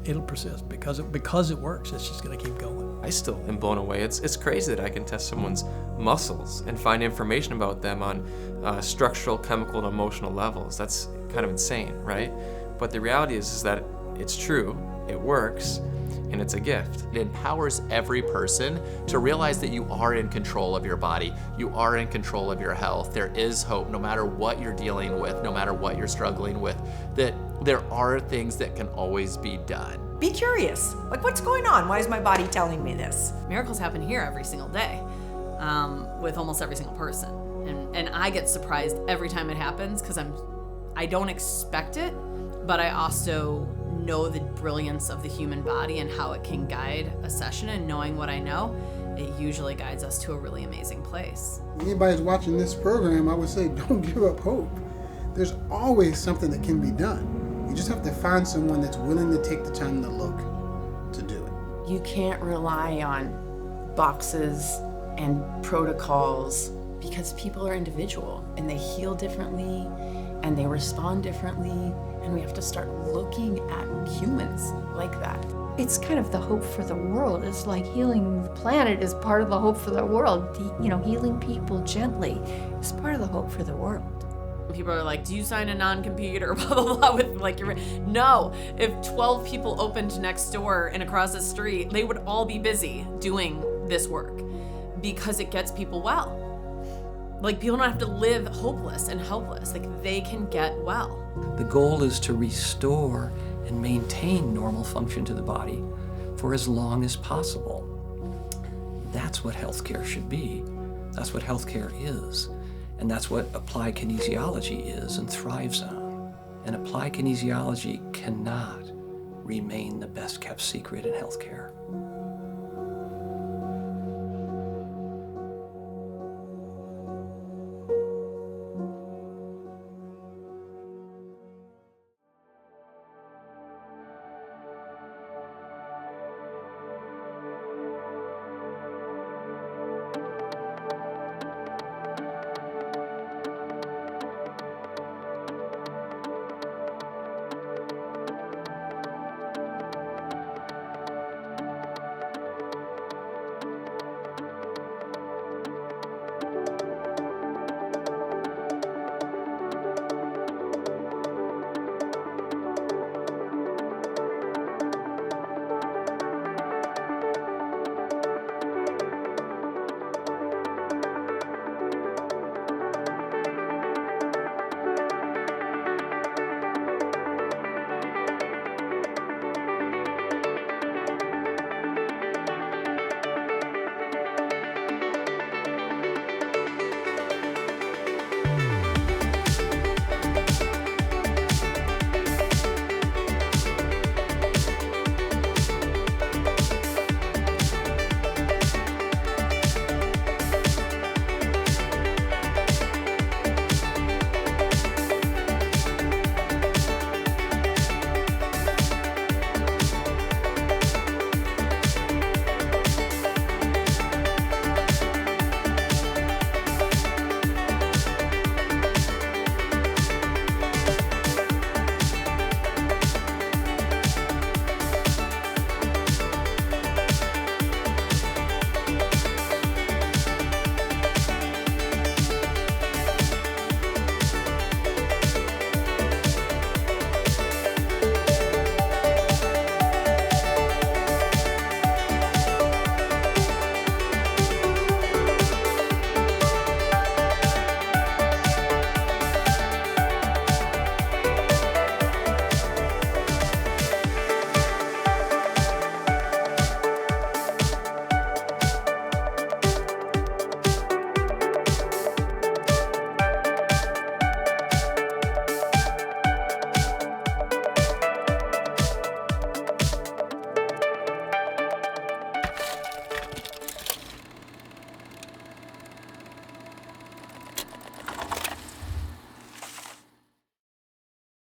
it'll persist because it works. It's just going to keep going. I still am blown away. It's crazy that I can test someone's muscles and find information about them on structural, chemical, and emotional levels. That's kind of insane, right? But the reality is that it's true, it works, and it's a gift. It empowers every person to realize that you are in control of your body. You are in control of your health. There is hope no matter what you're dealing with, no matter what you're struggling with, that there are things that can always be done. Be curious. Like, what's going on? Why is my body telling me this? Miracles happen here every single day with almost every single person. And I get surprised every time it happens because I don't expect it, but I also know the brilliance of the human body and how it can guide a session, and knowing what I know, it usually guides us to a really amazing place. Anybody's watching this program, I would say don't give up hope. There's always something that can be done. You just have to find someone that's willing to take the time to look to do it. You can't rely on boxes and protocols because people are individual and they heal differently and they respond differently, and we have to start looking at humans like that. It's kind of the hope for the world. It's like healing the planet is part of the hope for the world. Healing people gently is part of the hope for the world. People are like, do you sign a non-compete or blah, blah, blah with like your... No, if 12 people opened next door and across the street, they would all be busy doing this work because it gets people well. Like, people don't have to live hopeless and helpless. Like, they can get well. The goal is to restore and maintain normal function to the body for as long as possible. That's what healthcare should be. That's what healthcare is. And that's what applied kinesiology is and thrives on. And applied kinesiology cannot remain the best kept secret in healthcare.